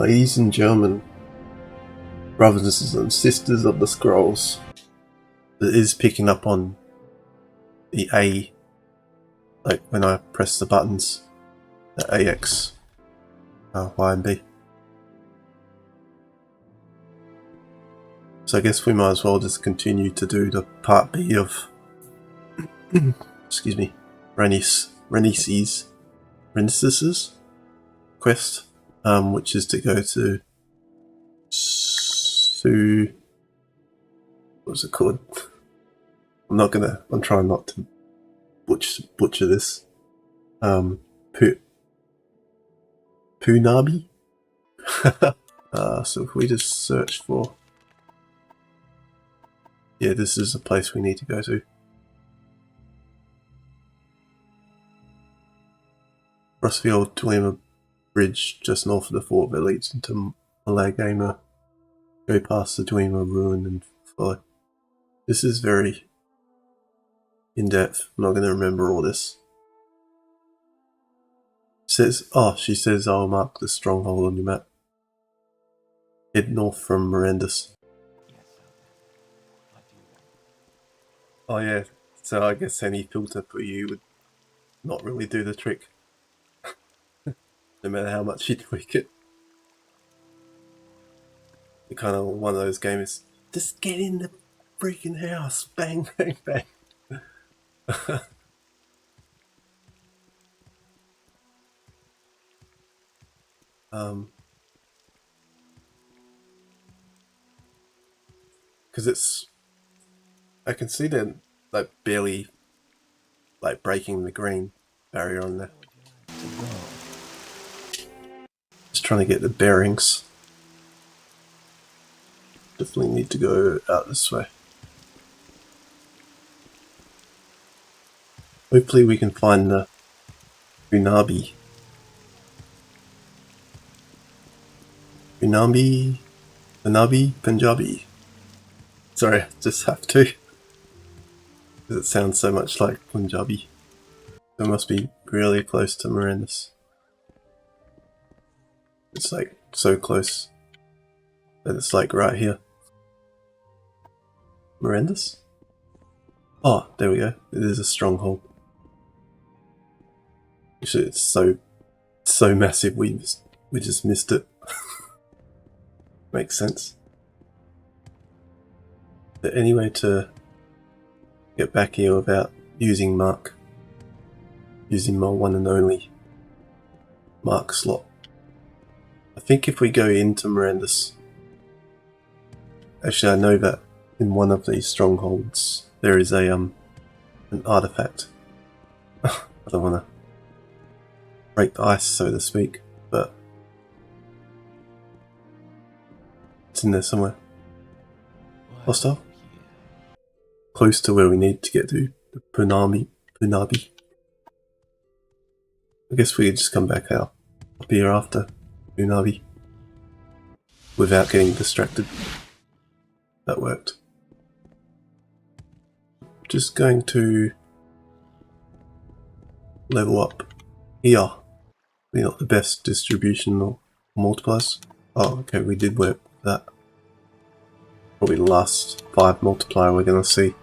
Ladies and gentlemen, brothers and sisters of the scrolls, it is picking up on the A, like when I press the buttons, the AX, Y and B. So I guess we might as well just continue to do the part B of, excuse me, Renis's quest, which is to go to what's it called? I'm trying not to butcher this. Punabi? So if we just search for... Yeah, this is the place we need to go to. Cross the old Itermerel bridge just north of the fort that leads into Malagamer. Go past the Itermerel ruin and follow. This is very in-depth. I'm not going to remember all this. She says I'll mark the stronghold on your map. Head north from Marandus. Oh yeah, so I guess any filter for you would not really do the trick. No matter how much you tweak it. You're kind of one of those gamers, just get in the freaking house, bang, bang, bang. Because I can see them like barely like breaking the green barrier on there. Just trying to get the bearings. Definitely need to go out this way. Hopefully we can find the Punabi. Punjabi. Sorry, I just have to. Because it sounds so much like Punjabi. It must be really close to Marandus. It's like so close that it's like right here. Marandus? Oh, there we go. It is a stronghold. Actually, it's so massive we just missed it. Makes sense. But anyway, to get back here without using my one and only Mark slot. I think if we go into Marandus, actually I know that in one of these strongholds there is an artifact. I don't want to break the ice, so to speak, but it's in there somewhere. Hostile? Close to where we need to get to, the Punabi. I guess we could just come back up here after Punabi without getting distracted. That worked. Just going to level up here. We're not the best distribution or multipliers. Oh, okay, we did work with that. Probably the last 5 multiplier we're gonna see.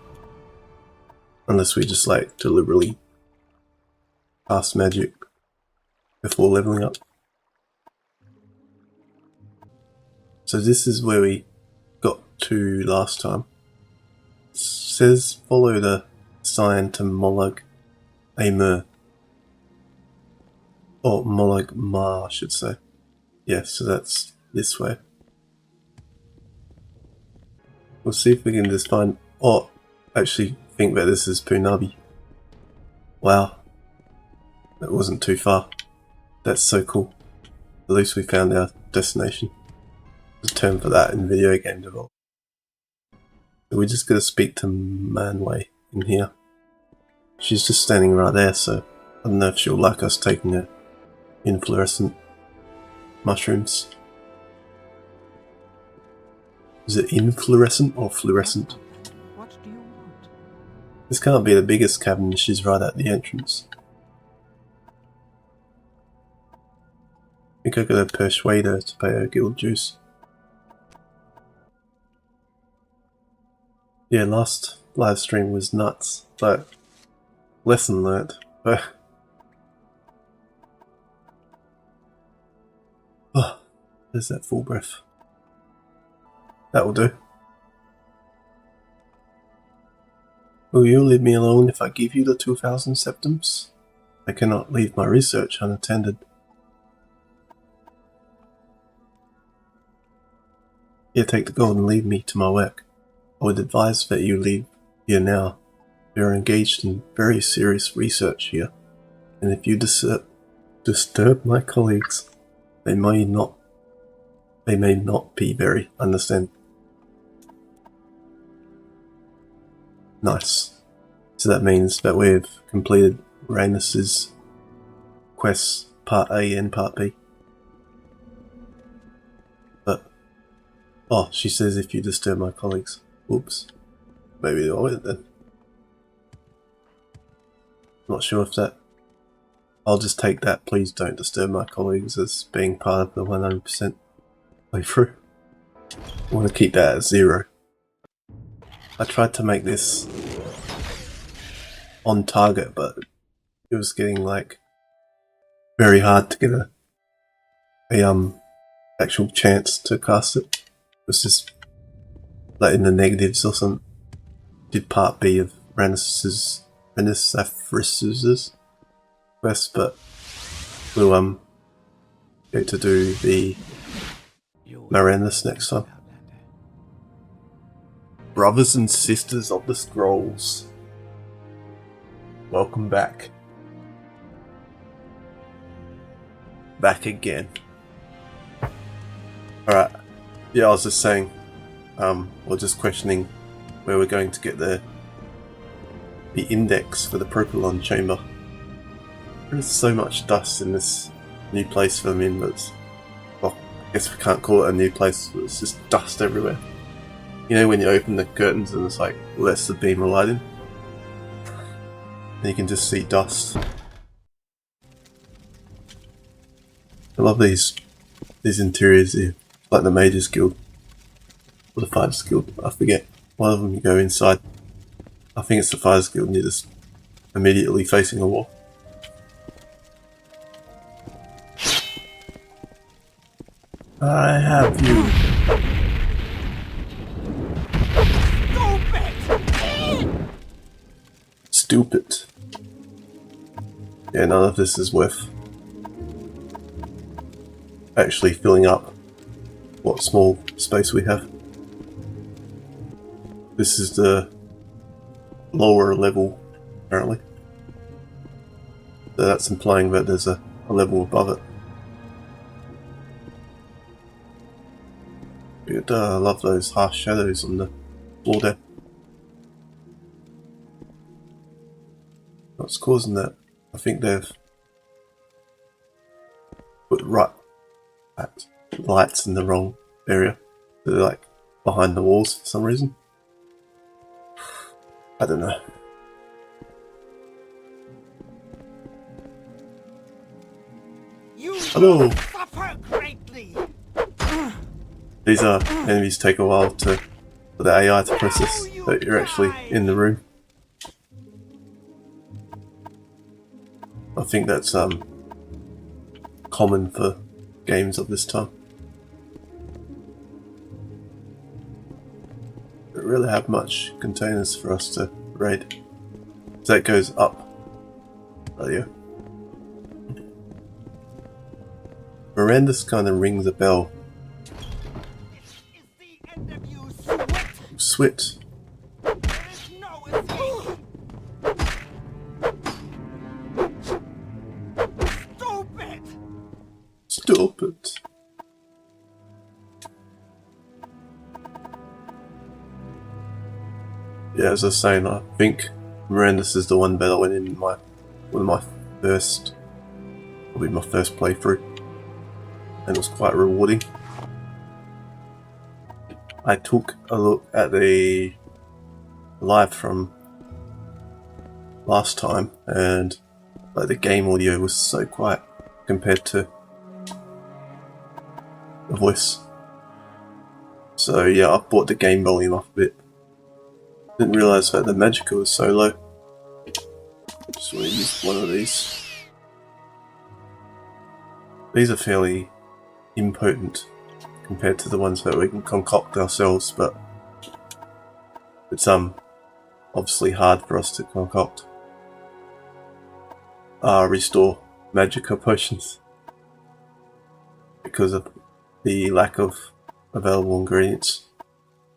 Unless we just like deliberately cast magic before leveling up. So this is where we got to last time. It says follow the sign to Malagamer. Or Malagamer, I should say. Yeah, so that's this way. We'll see if we can just find... Oh, actually think that this is Punabi. Wow. That wasn't too far. That's so cool. At least we found our destination. There's a term for that in video game development. So we're just going to speak to Manwe in here. She's just standing right there, so I don't know if she'll like us taking her inflorescent mushrooms. Is it inflorescent or fluorescent? What do you want? This can't be the biggest cabin, she's right at the entrance. think I gotta persuade her to pay her guild dues. Yeah, last live stream was nuts, but lesson learnt. But oh, there's that full breath. That will do. Will you leave me alone if I give you the 2,000 septums? I cannot leave my research unattended. Here, take the gold and leave me to my work. I would advise that you leave here now. We are engaged in very serious research here, and if you disturb my colleagues, they may not be very understanding. Nice. So that means that we've completed Marandus's quests, Part A and Part B. But, oh, she says if you disturb my colleagues. Oops. Maybe I won't then. Not sure if that... I'll just take that please don't disturb my colleagues as being part of the 100% playthrough. I want to keep that at 0. I tried to make this on target, but it was getting like very hard to get a actual chance to cast it. It was just like in the negatives or something. Did part B of Marandus's quest, but we'll get to do the Marandus next time. Brothers and sisters of the scrolls, welcome back. Back again. Alright, yeah, I was just saying, or just questioning where we're going to get the index for the Propylon chamber. There's so much dust in this new place for them in, but well, I guess we can't call it a new place, but it's just dust everywhere. You know when you open the curtains and it's like less the beam of light in? And you can just see dust. I love these interiors here, like the Mages Guild. Or the Fighters Guild, I forget. One of them you go inside. I think it's the Fighters Guild and you're just immediately facing a wall. I have you. Stupid. Yeah, none of this is worth actually filling up what small space we have. This is the lower level, apparently. So that's implying that there's a level above it. Good, I love those harsh shadows on the floor there. What's causing that? I think they've put lights in the wrong area. They're like behind the walls for some reason. I don't know. Hello! These enemies take a while for the AI to process that you're actually in the room. I think that's common for games of this time. Don't really have much containers for us to raid. So that goes up. Oh yeah. Marandus kind of rings a bell. Sweat. Stupid. Yeah, as I was saying, I think Marandus is the one that I went in probably my first playthrough, and it was quite rewarding. I took a look at the live from last time, and like the game audio was so quiet compared to the voice. So yeah, I've brought the game volume up a bit. Didn't realise that the magicka was so low. Just want to use one of these. These are fairly impotent compared to the ones that we can concoct ourselves, but it's obviously hard for us to concoct. Restore magicka potions because of the lack of available ingredients.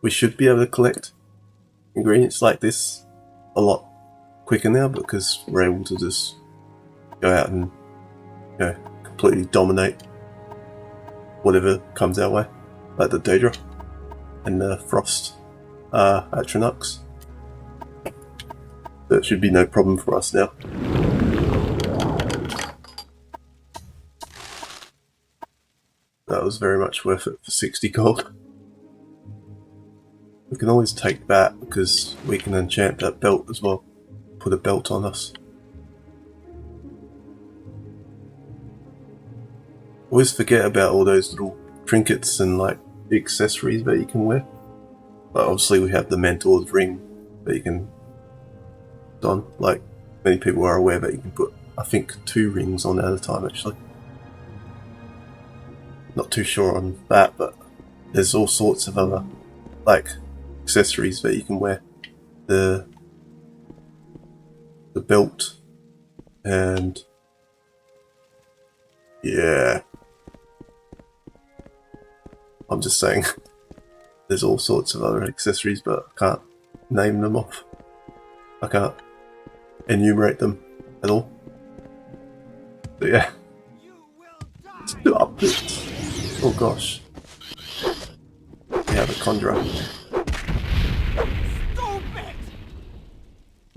We should be able to collect ingredients like this a lot quicker now because we're able to just go out and completely dominate whatever comes our way, like the Daedra and the Frost Atronachs. That should be no problem for us now. That was very much worth it for 60 gold. We can always take that because we can enchant that belt as well. Put a belt on us. Always forget about all those little trinkets and like accessories that you can wear. But obviously we have the Mentor's ring that you can don. Like many people are aware that you can put, I think, 2 rings on at a time actually. Not too sure on that, but there's all sorts of other like accessories that you can wear. The belt and yeah, I'm just saying there's all sorts of other accessories, but I can't name them off. I can't enumerate them at all. But yeah, stop it. Oh gosh, we have a conjurer.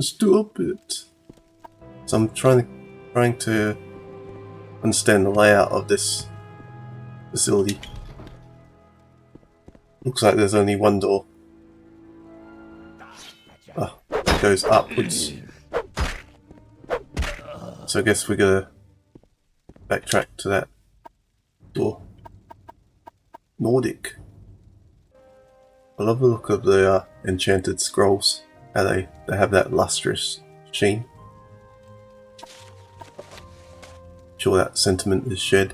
Stupid. So I'm trying to understand the layout of this facility. Looks like there's only one door. Oh, it goes upwards. So I guess we're gonna backtrack to that door. Nordic. I love the look of the enchanted scrolls. How they have that lustrous sheen. Sure that sentiment is shared.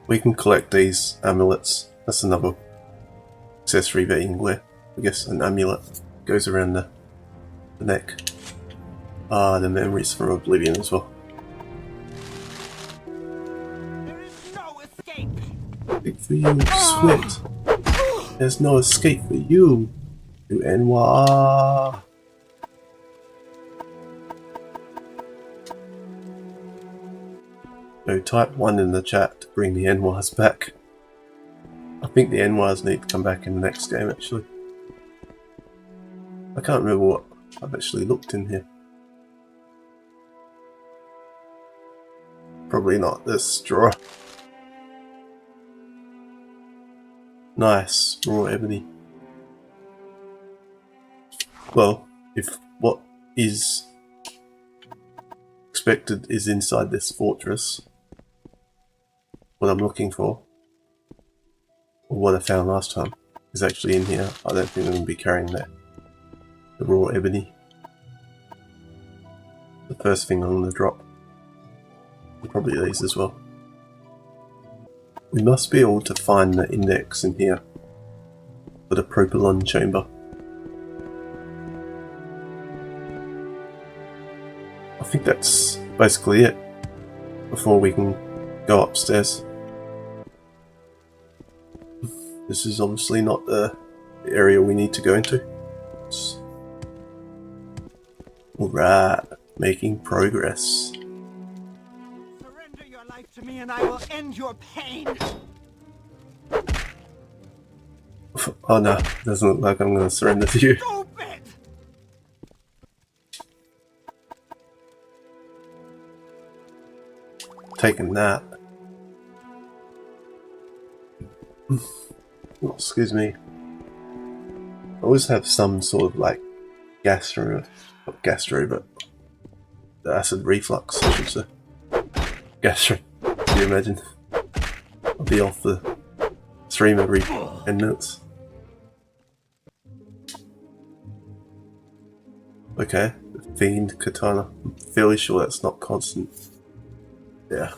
We can collect these amulets. That's another accessory that you can wear. I guess an amulet goes around the neck. The memories from Oblivion as well. There is no escape. Escape for you, Sweat. There's no escape for you, Enwa. So type 1 in the chat to bring the Enwas back. I think the Enwas need to come back in the next game actually. I can't remember what I've actually looked in here. Probably not this drawer. Nice, raw ebony. Well, if what is expected is inside this fortress, what I'm looking for, or what I found last time, is actually in here, I don't think I'm going to be carrying that. The raw ebony. The first thing I'm going to drop. And probably these as well. We must be able to find the index in here for the propylon chamber. I think that's basically it before we can go upstairs. This is obviously not the area we need to go into. Alright, making progress. Surrender your life to me and I will end your pain. Oh no, doesn't look like I'm going to surrender to you. Stupid! Taking that. Oh, excuse me. I always have some sort of like not gastro, but the acid reflux, I should say. Gastro. Yeah, you imagine? I'll be off the stream every 10 minutes. Okay, the Fiend Katana. I'm fairly sure that's not constant. Yeah.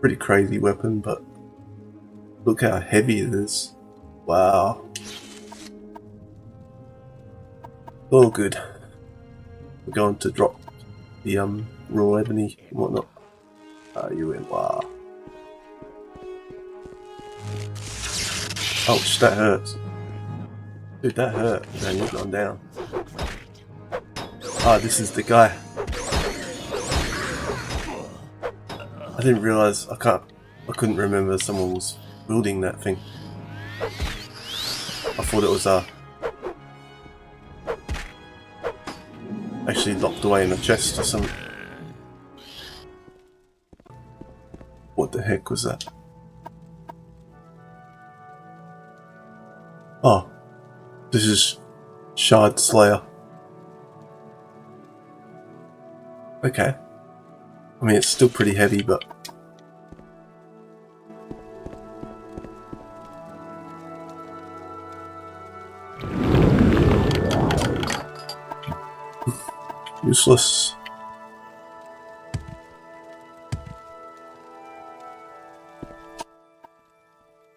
Pretty crazy weapon, but look how heavy it is. Wow. Oh, good. We're going to drop the raw ebony and whatnot. You in? Wow. Ouch, that hurts. Dude, that hurt. Man, you're going down. Ah, this is the guy. I didn't realise, I couldn't remember someone was building that thing. I thought it was actually locked away in a chest or something. What the heck was that? Oh, this is Shard Slayer. Okay. I mean, it's still pretty heavy, but... useless.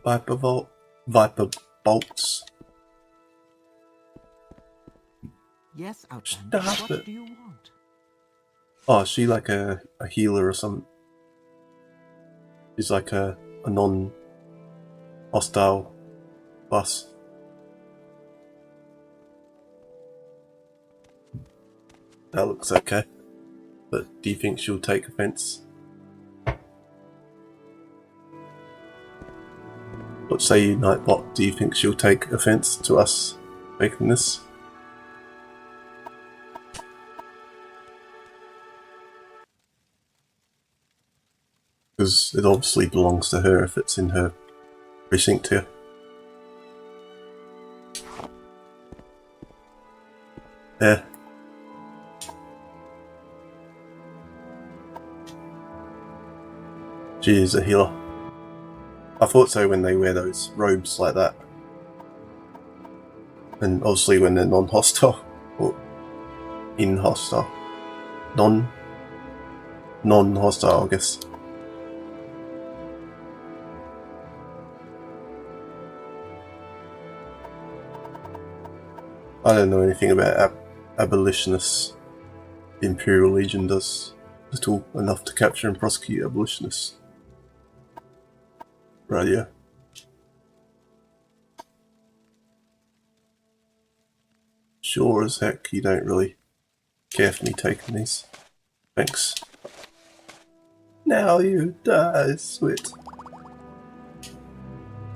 Viper bolts. Yes, Outlander. Stop What it. do you want? Oh, is she like a healer or something? She's like a non-hostile boss. That looks okay. But do you think she'll take offense? What say you, Nightbot? Do you think she'll take offense to us making this? Because it obviously belongs to her if it's in her precinct here. Yeah. She is a healer. I thought so when they wear those robes like that. And obviously when they're non-hostile. Or in-hostile. Non-hostile, I guess. I don't know anything about abolitionists. The Imperial Legion does little enough to capture and prosecute abolitionists. Right, yeah. Sure as heck you don't really care for me taking these. Thanks. Now you die, Swit.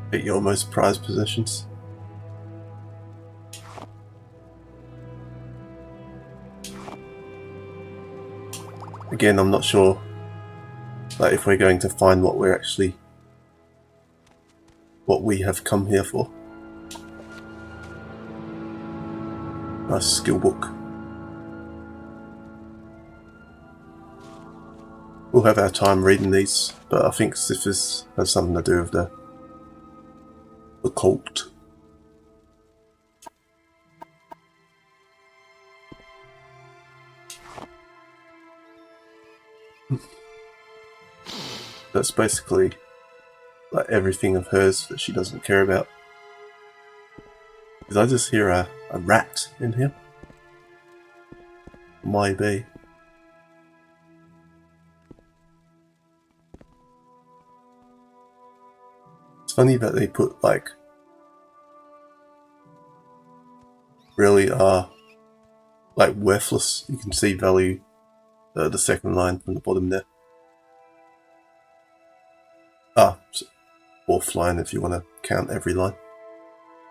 Get your most prized possessions. Again, I'm not sure like if we're going to find what we have come here for. Nice skill book. We'll have our time reading these, but I think this has something to do with the cult. That's basically like everything of hers that she doesn't care about. Did I just hear a rat in here? Maybe. It's funny that they put like really like worthless. You can see value, the second line from the bottom there. Fourth line if you want to count every line.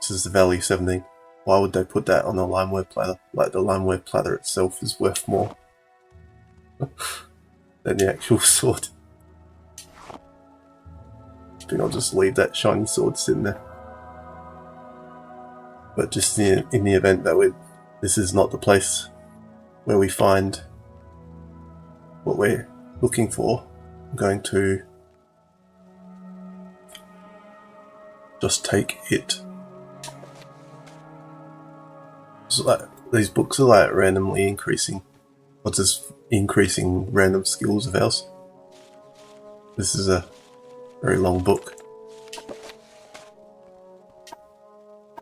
This is the value 17. Why would they put that on a limeware platter? Like the limeware platter itself is worth more than the actual sword. I think I'll just leave that shiny sword sitting there. But just in the event that this is not the place where we find what we're looking for, I'm going to just take it. It's like, these books are like randomly increasing, or just increasing random skills of ours. This is a very long book.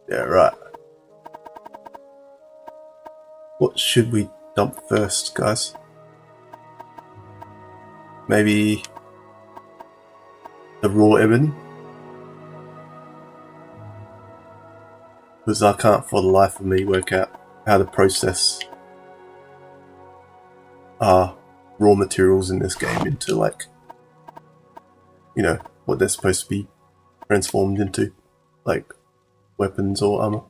Yeah, right. What should we dump first, guys? Maybe the raw ebony? Because I can't for the life of me work out how to process raw materials in this game into, like, you know, what they're supposed to be transformed into, like weapons or armor.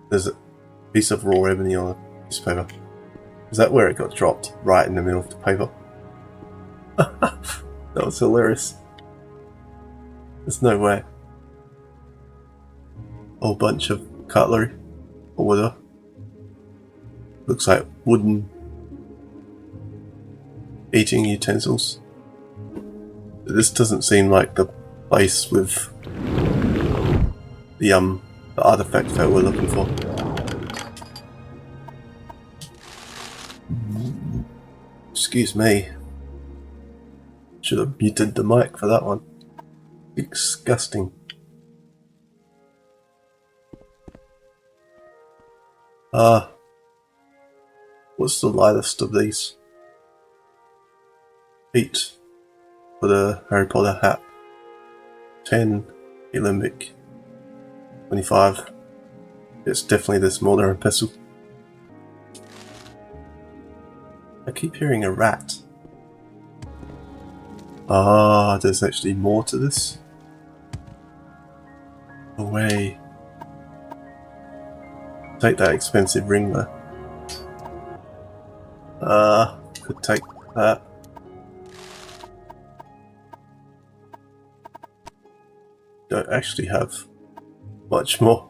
There's a piece of raw ebony on a piece of paper. Is that where it got dropped? Right in the middle of the paper? That was hilarious. There's no way. Whole bunch of cutlery or whatever. Looks like wooden eating utensils. This doesn't seem like the place with the artifact that we're looking for. Excuse me. Should have muted the mic for that one. Disgusting. What's the lightest of these? 8 for the Harry Potter hat. 10 Alembic. 25. It's definitely this mortar and pestle. I keep hearing a rat. There's actually more to this. No way. Take that expensive ring though. Could take that. Don't actually have much more.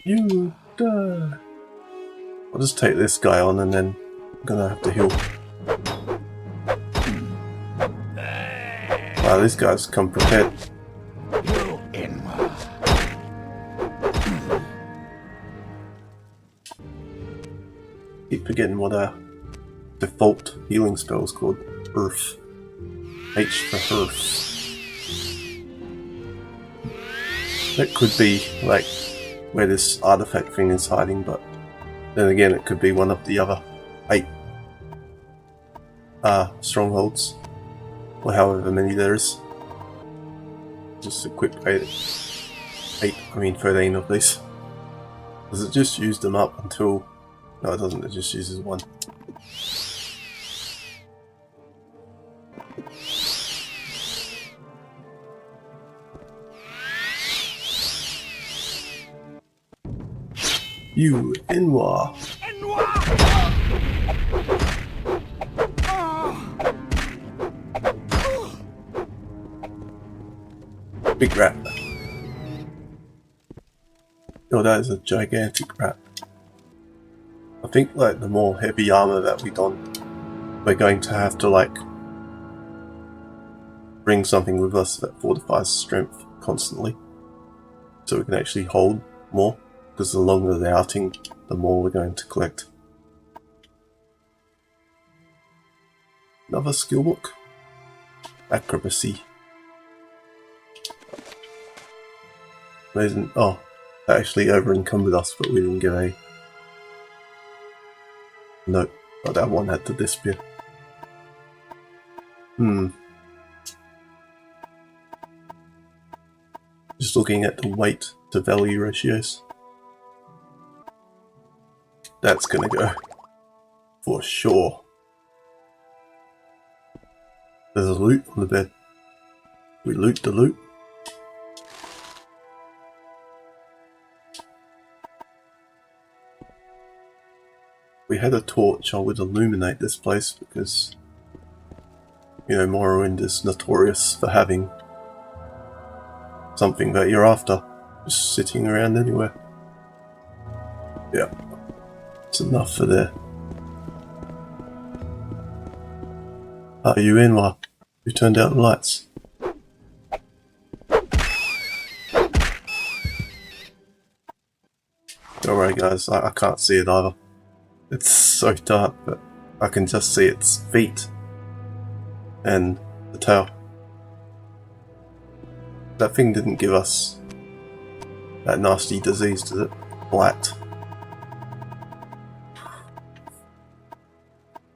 You die. I'll just take this guy on and then I'm gonna have to heal. Wow, these guys come prepared. Keep forgetting what our default healing spell is called. Earth. H for Earth. That could be like where this artifact thing is hiding, but then again it could be one of the other 8 strongholds, or however many there is. Just equip 13 of these. Does it just use them up until... No, it doesn't, it just uses one. You, Enwa. Big rat. Oh, that is a gigantic rat. I think, like, the more heavy armor that we don, we're going to have to, like, bring something with us that fortifies strength constantly, so we can actually hold more, because the longer the outing, the more we're going to collect. Another skill book. Acrobacy. Amazing. Oh, that actually over encumbered us, but we didn't get a... No, oh, that one had to disappear. Just looking at the weight to value ratios. That's gonna go. For sure. There's a loot on the bed. We loot the loot. If we had a torch, I would illuminate this place because, you know, Morrowind is notorious for having something that you're after just sitting around anywhere. Yeah, it's enough for there. Are you in while you turned out the lights? Don't worry guys, I can't see it either. It's so dark, but I can just see its feet and the tail. That thing didn't give us that nasty disease, did it? Blight.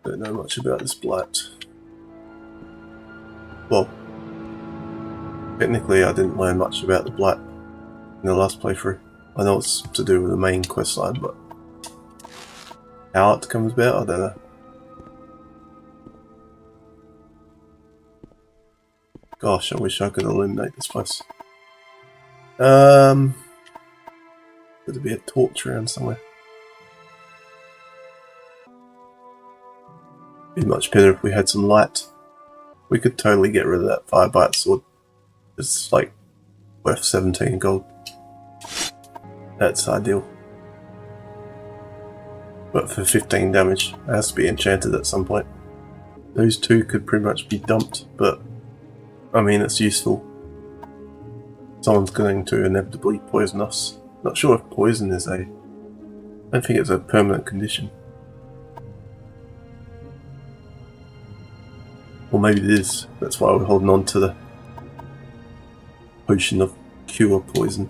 Don't know much about this blight. Well, technically I didn't learn much about the blight in the last playthrough. I know it's to do with the main quest line, but how it comes about, I don't know. Gosh, I wish I could illuminate this place. Could there be a torch around somewhere? Be much better if we had some light. We could totally get rid of that firebite sword. It's like worth 17 gold. That's ideal. But for 15 damage, it has to be enchanted at some point. Those two could pretty much be dumped, but I mean, it's useful. Someone's going to inevitably poison us. Not sure if poison is I don't think it's a permanent condition. Or maybe it is. That's why we're holding on to the potion of cure poison.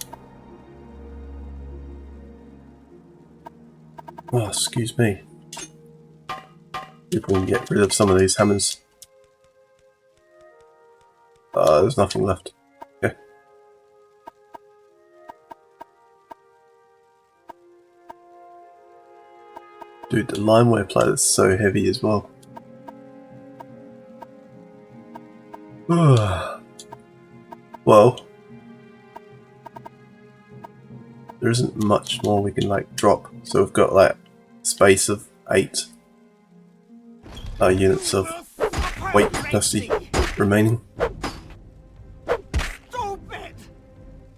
Oh, excuse me. If we can get rid of some of these hammers. There's nothing left. Okay. Dude, the limeware plate is so heavy as well. Well, there isn't much more we can like drop, so we've got like space of 8 units of weight capacity remaining.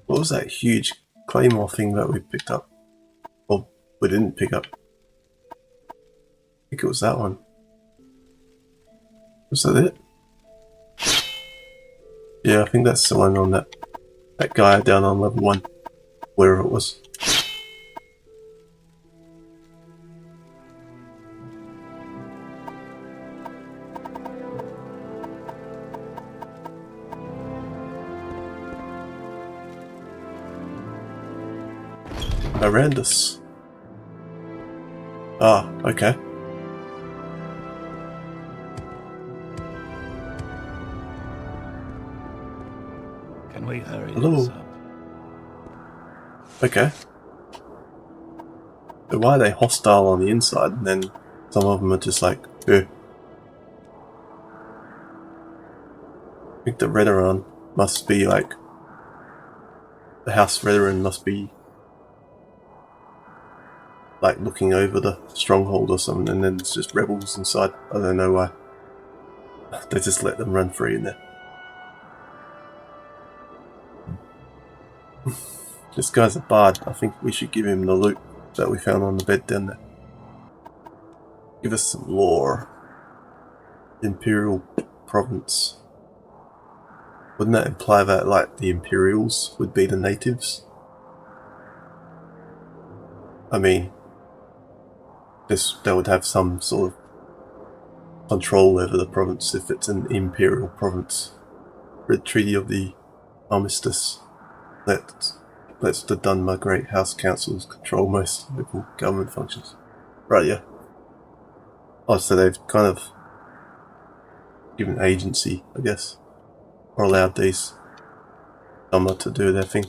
What was that huge claymore thing that we picked up? Or we didn't pick up? I think it was that one. Was that it? Yeah, I think that's the one on that guy down on level 1. Wherever it was. Marandus. Ah, okay. Can we hurry Hello. this up? Okay. So why are they hostile on the inside and then some of them are just like, eh. I think the Redoran must be like, the House Redoran must be like looking over the stronghold or something, and then it's just rebels inside. I don't know why. They just let them run free in there. This guy's a bard. I think we should give him the loot that we found on the bed down there. Give us some lore. Imperial province. Wouldn't that imply that like the Imperials would be the natives? I mean, they would have some sort of control over the province if it's an Imperial province. Red Treaty of the Armistice. Let's the Dunmer Great House Councils control most local government functions. Right, yeah. Oh, so they've kind of given agency, I guess. Or allowed these Dunmer to do their thing.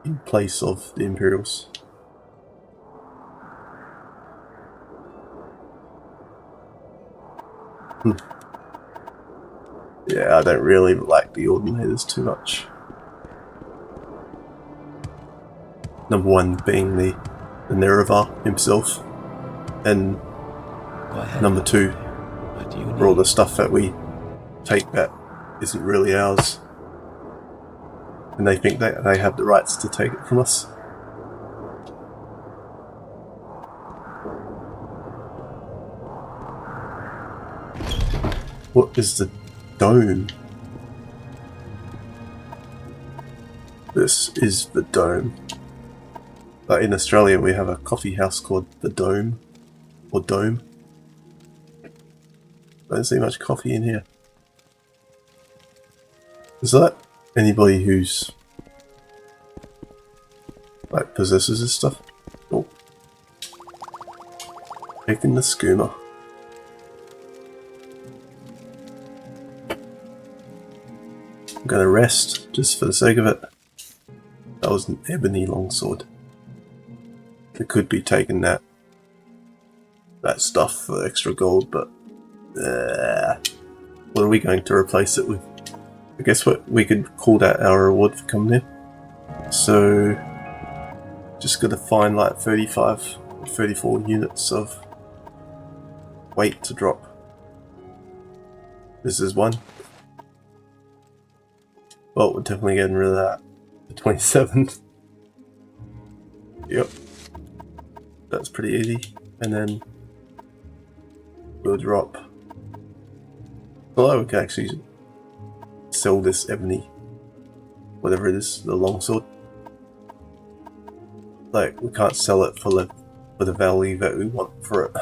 In place of the Imperials. Yeah, I don't really like the Ordinators too much. Number one being the Nerevar himself, and number two, for all the stuff that we take that isn't really ours, and they think that they have the rights to take it from us. What is the dome? This is the dome. But in Australia we have a coffee house called the Dome. Or Dome. I don't see much coffee in here. Is that anybody who's like possesses this stuff? Oh. Taking the schooner. I'm gonna rest just for the sake of it. That was an ebony longsword. It could be taking that stuff for extra gold, but what are we going to replace it with? I guess what we could call that our reward for coming in. So just gotta find like 35 or 34 units of weight to drop. This is one. Well, we're definitely getting rid of that. The 27. Yep. That's pretty easy. And then we'll drop. Although we can actually sell this ebony, whatever it is, the longsword. Like, we can't sell it for the value that we want for it.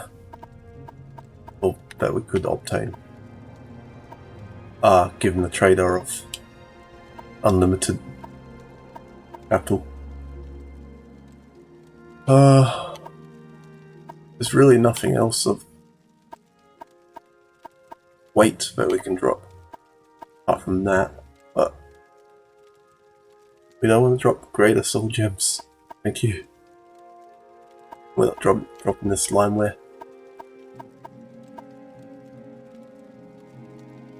Or that we could obtain. Given the trader of unlimited capital. There's really nothing else of weight that we can drop apart from that, but we don't want to drop greater soul gems. Thank you. We're not dropping this limeware.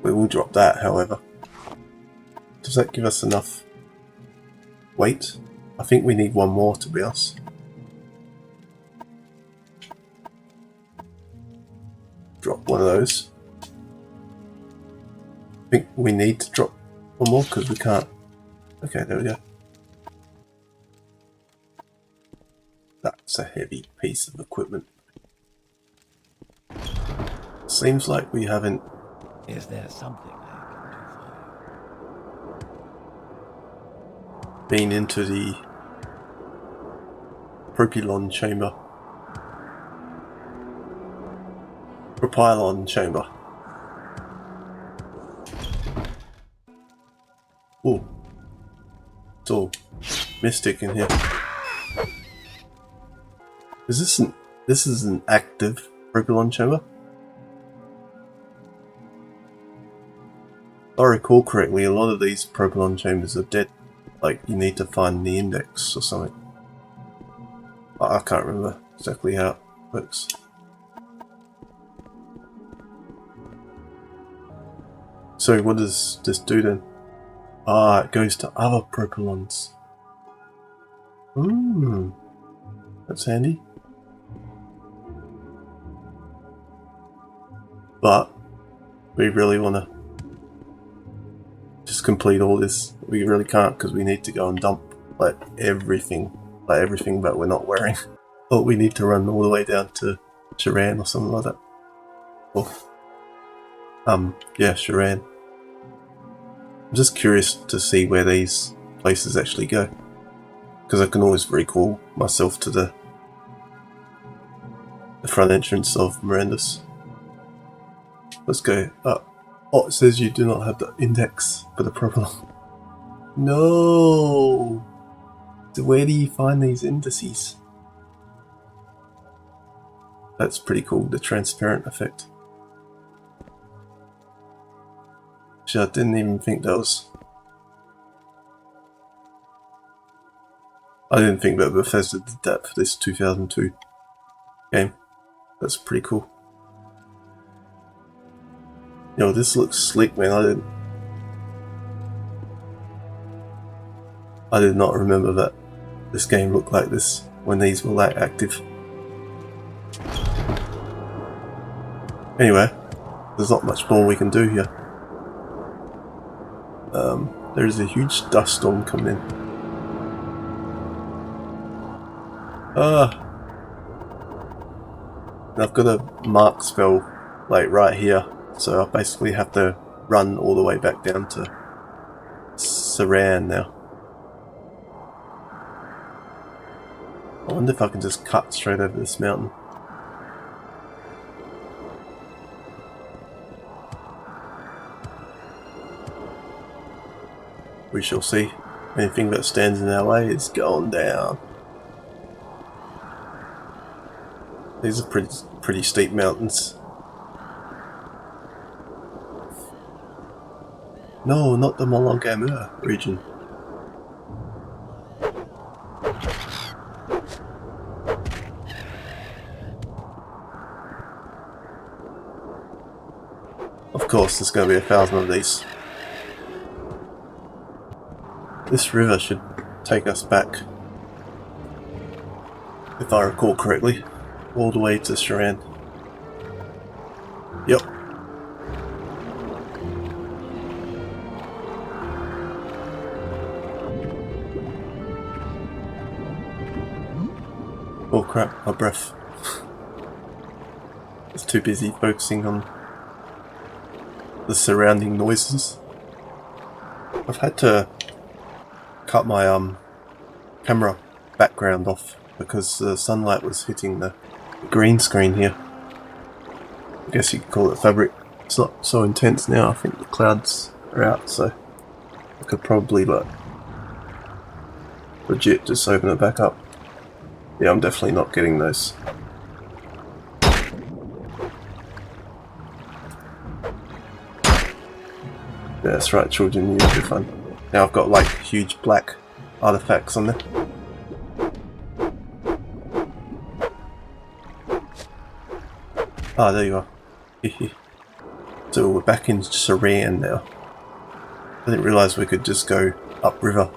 We will drop that, however. Does that give us enough weight? I think we need one more, to be honest. Drop one of those. I think we need to drop one more because we can't. Okay, there we go. That's a heavy piece of equipment. Seems like we haven't. Is there something I can do for Been into the propylon chamber. Propylon chamber. Oh, it's all mystic in here. Is this is an active propylon chamber? If I recall correctly, a lot of these propylon chambers are dead. Like, you need to find the index or something. I can't remember exactly how it works. So what does this do then? It goes to other propylons. That's handy. But we really want to just complete all this. We really can't because we need to go and dump like everything that we're not wearing. Oh, we need to run all the way down to Sharan or something like that. Oh, yeah, Sharan. I'm just curious to see where these places actually go, because I can always recall myself to the front entrance of Marandus. Let's go up. Oh, it says you do not have the index for the propylon. No! So where do you find these indices? That's pretty cool, the transparent effect. Actually, I didn't even think that was... I didn't think that Bethesda did that for this 2002 game. That's pretty cool. Yo, this looks slick, man. I did not remember that this game looked like this when these were like active. Anyway, there's not much more we can do here. There's a huge dust storm coming in. And I've got a mark spell like right here So I basically have to run all the way back down to Saran now. I wonder if I can just cut straight over this mountain. We shall see. Anything that stands in our way is going down. These are pretty steep mountains. No, not the Morrowind region. Of course, there's going to be 1,000 of these. This river should take us back, if I recall correctly, all the way to Sharan. Yep. Oh crap, my breath. I was too busy focusing on the surrounding noises. I've had to cut my camera background off because the sunlight was hitting the green screen here. I guess you could call it fabric. It's not so intense now. I think the clouds are out, so I could probably legit just open it back up. Yeah, I'm definitely not getting those. Yeah, that's right, children, you have fun. Now I've got like huge black artifacts on there. Ah, there you are. So we're back in Saran now. I didn't realise we could just go upriver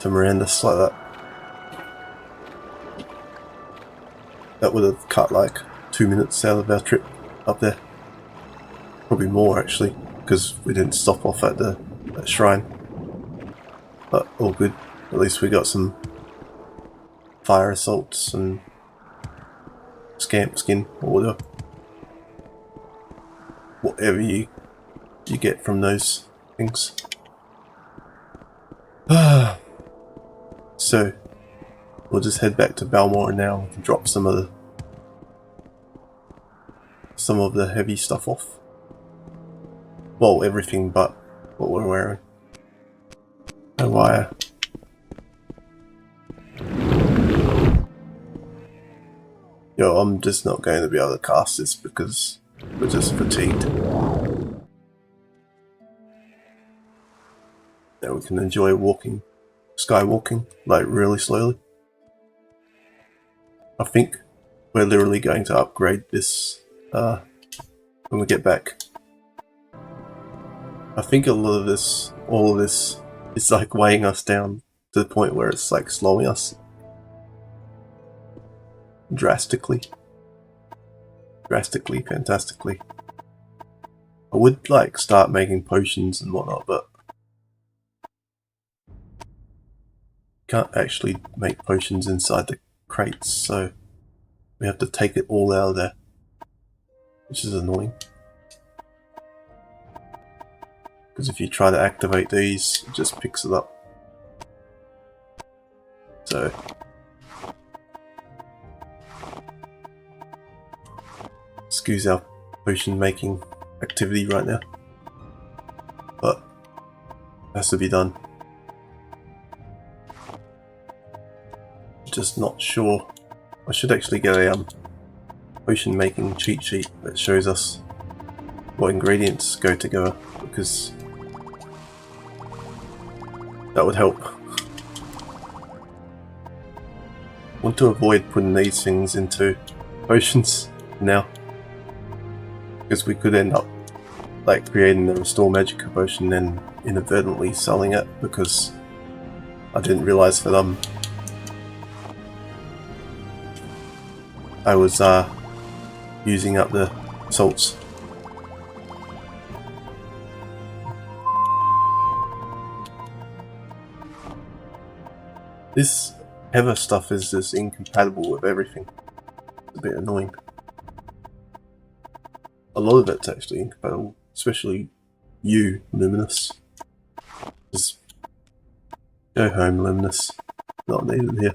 to Marandus like that. That would have cut like 2 minutes out of our trip up there. Probably more actually, because we didn't stop off at that shrine. But all good. At least we got some fire assaults and scamp skin or whatever you get from those things. So we'll just head back to Balmora now and drop some of the heavy stuff off. Well, everything but what we're wearing. No wire. Yo, I'm just not going to be able to cast this because we're just fatigued. Now we can enjoy skywalking, like really slowly. I think we're literally going to upgrade this when we get back. I think all of this is like weighing us down to the point where it's like slowing us drastically, fantastically. I would like start making potions and whatnot, but can't actually make potions inside the crates, so we have to take it all out of there, which is annoying. Because if you try to activate these, it just picks it up. So excuse our potion making activity right now, but it has to be done. Just not sure. I should actually get a potion making cheat sheet that shows us what ingredients go together, because that would help. Want to avoid putting these things into potions now, because we could end up like creating the Restore Magicka potion and inadvertently selling it, because I didn't realise that I was using up the salts. This Heather stuff is just incompatible with everything. It's a bit annoying. a lot of it's actually incompatible, especially you, Luminous. Just go home, Luminous. Not needed here.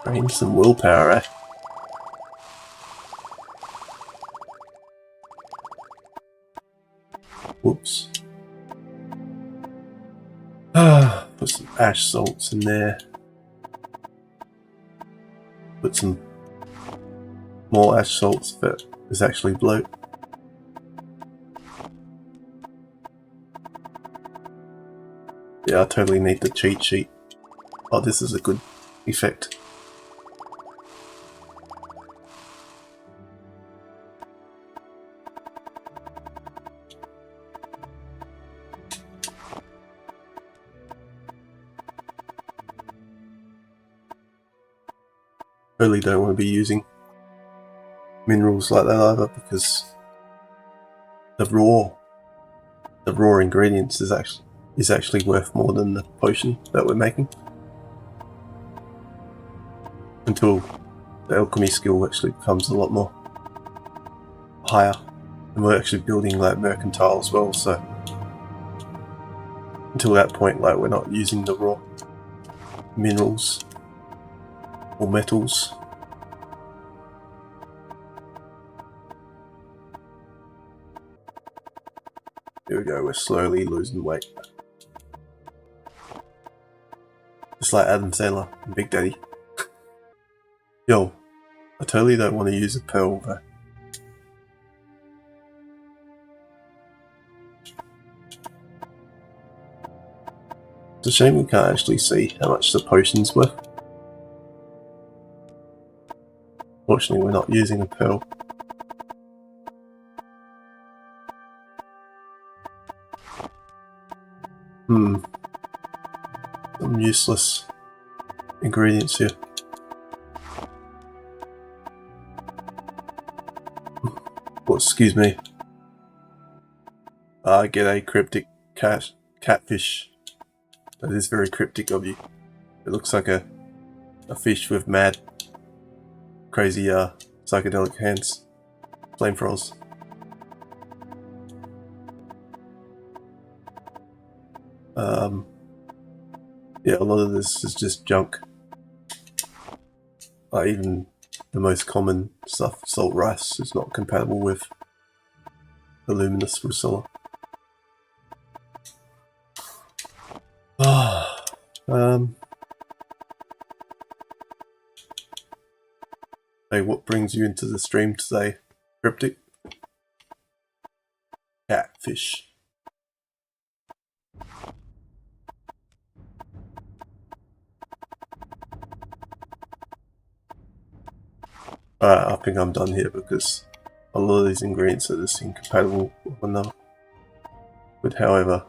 Drain some willpower, eh? Whoops. Put some ash salts in there. Put some more ash salts that is actually bloat. Yeah, I totally need the cheat sheet. Oh, this is a good effect. Totally don't want to be using minerals like that either, because the raw ingredients is actually worth more than the potion that we're making. Until the alchemy skill actually becomes a lot more higher, and we're actually building like mercantile as well, so until that point, like, we're not using the raw minerals or metals. Here we go, we're slowly losing weight. Just like Adam Sandler and Big Daddy. Yo, I totally don't want to use a pearl though. It's a shame we can't actually see how much the potion's worth. Fortunately, we're not using a pearl. Some useless ingredients here. Oh, excuse me. I get a cryptic catfish. That is very cryptic of you. It looks like a fish with mad, crazy, psychedelic hands. Flamethrowers. Yeah, a lot of this is just junk. Even the most common stuff, salt rice, is not compatible with the luminous Rusilla. Hey, what brings you into the stream today, Cryptic? Catfish. Alright, I think I'm done here because a lot of these ingredients are just incompatible with one another. But however,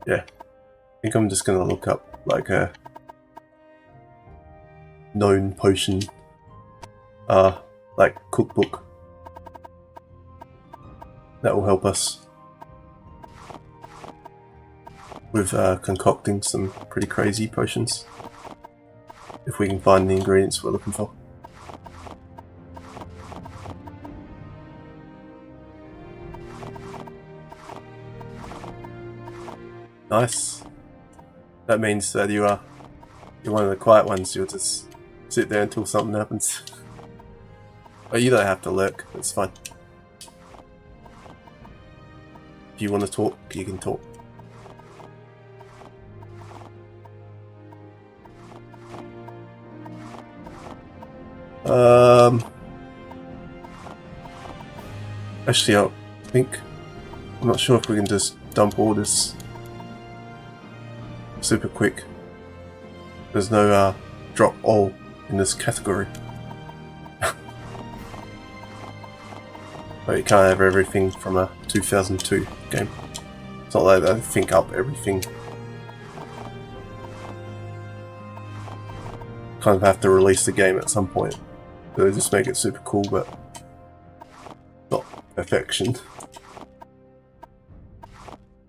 yeah, I think I'm just gonna look up like a known potion, like cookbook that will help us with concocting some pretty crazy potions if we can find the ingredients we're looking for. Nice. That means that you're one of the quiet ones. You'll just sit there until something happens. But you don't have to lurk. It's fine. If you want to talk, you can talk. Actually, I'm not sure if we can just dump all this super quick. There's no drop all in this category. But you can't have everything from a 2002 game. It's not like they think up everything. Kind of have to release the game at some point. So they just make it super cool, but not perfection.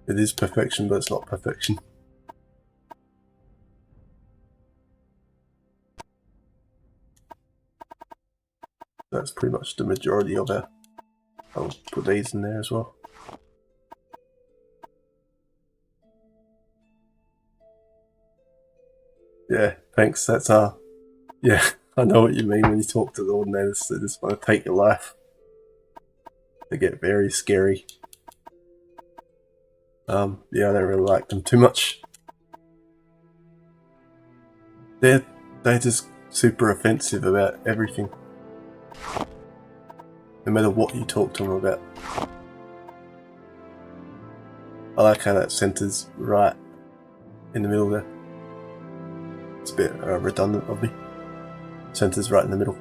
It is perfection, but it's not perfection. that's pretty much the majority of our... I'll put these in there as well. Yeah, thanks, that's yeah, I know what you mean when you talk to the Ordinators, they just want to take your life. They get very scary. Yeah, I don't really like them too much. They're just super offensive about everything. No matter what you talk to them about. I like how that center's right in the middle there. It's a bit redundant of me. Center's right in the middle.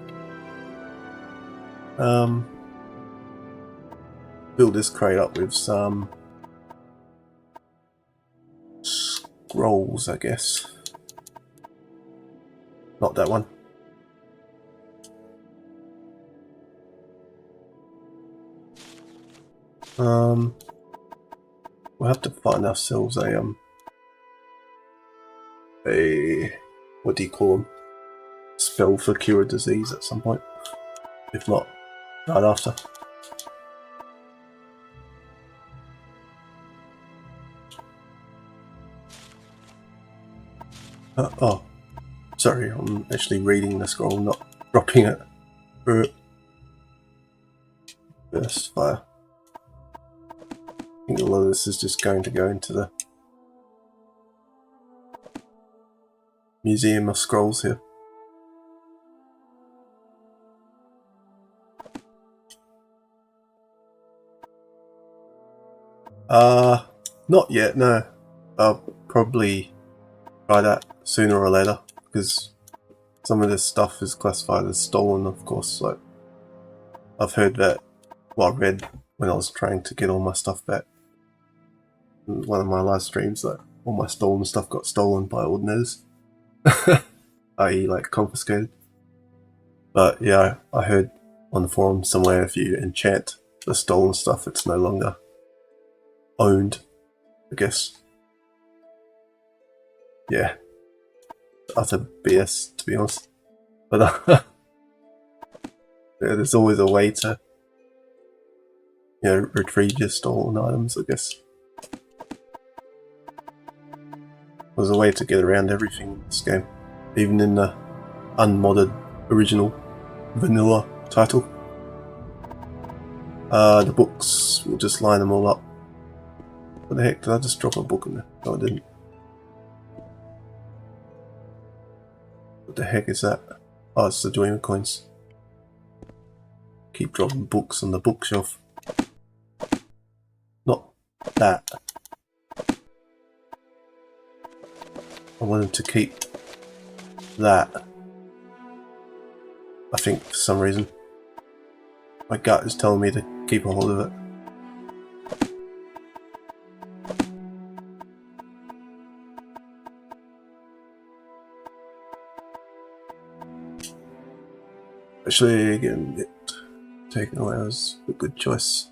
Fill this crate up with some scrolls, I guess. Not that one. We'll have to find ourselves a what do you call them? Spell for cure a disease at some point. If not, right after. Oh, sorry, I'm actually reading the scroll, not dropping it. Burst fire. I think a lot of this is just going to go into the Museum of Scrolls here. Not yet, no. I'll probably try that sooner or later, because some of this stuff is classified as stolen, of course. Like, I've heard that, well, I read when I was trying to get all my stuff back. One of my live streams, like, all my stolen stuff got stolen by Ordinators. i.e. like confiscated. But yeah, I heard on the forum somewhere if you enchant the stolen stuff, it's no longer owned, I guess. Yeah, utter BS, to be honest. But yeah, there's always a way to, you know, retrieve your stolen items, I guess. There's a way to get around everything in this game, even in the unmodded original vanilla title. The books, we'll just line them all up. What the heck, did I just drop a book in there? No, I didn't. What the heck is that? Oh, it's the Dreamer coins. Keep dropping books on the bookshelf. Not that. I wanted to keep that. I think for some reason. My gut is telling me to keep a hold of it. Actually, again, it taken away was a good choice.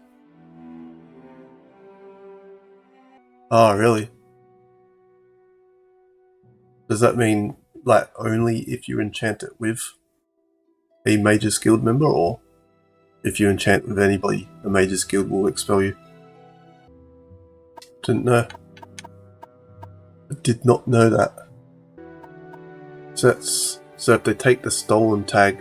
Oh, really? Does that mean, like, only if you enchant it with a Mage's Guild member, or if you enchant with anybody, the Mage's Guild will expel you? Didn't know. I did not know that. So if they take the stolen tag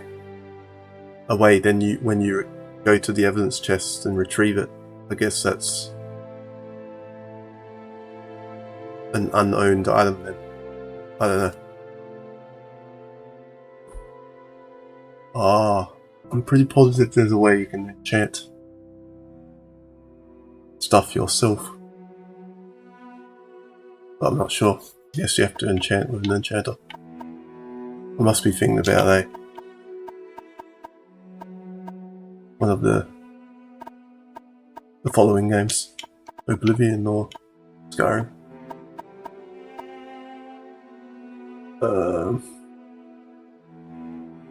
away, then when you go to the evidence chest and retrieve it, I guess that's an unowned item then. I don't know. I'm pretty positive there's a way you can enchant stuff yourself. But I'm not sure. Yes, you have to enchant with an enchanter. I must be thinking about one of the following games. Oblivion or Skyrim.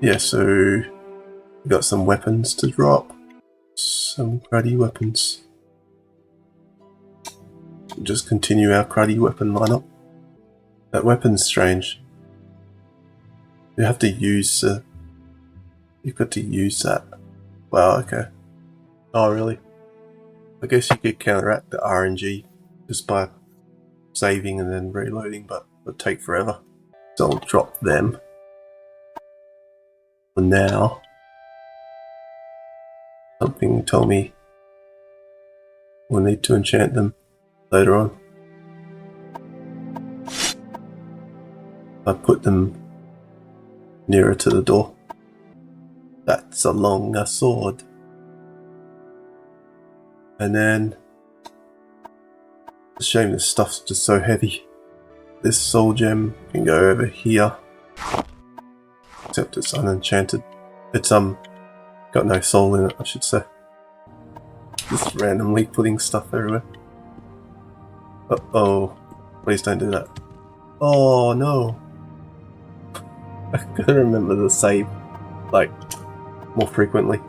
Yeah, so we got some weapons to drop. Some cruddy weapons. We'll just continue our cruddy weapon lineup. That weapon's strange. You have to use you've got to use that Wow, okay. Oh, really? I guess you could counteract the RNG just by saving and then reloading, but it would take forever. So I'll drop them for now. Something told me we'll need to enchant them later on. I put them nearer to the door. That's a longer sword. And then, it's a shame this stuff's just so heavy. This soul gem can go over here. Except it's unenchanted. It's got no soul in it, I should say. Just randomly putting stuff everywhere. Uh-oh. Please don't do that. Oh no. I gotta remember to save, like, more frequently.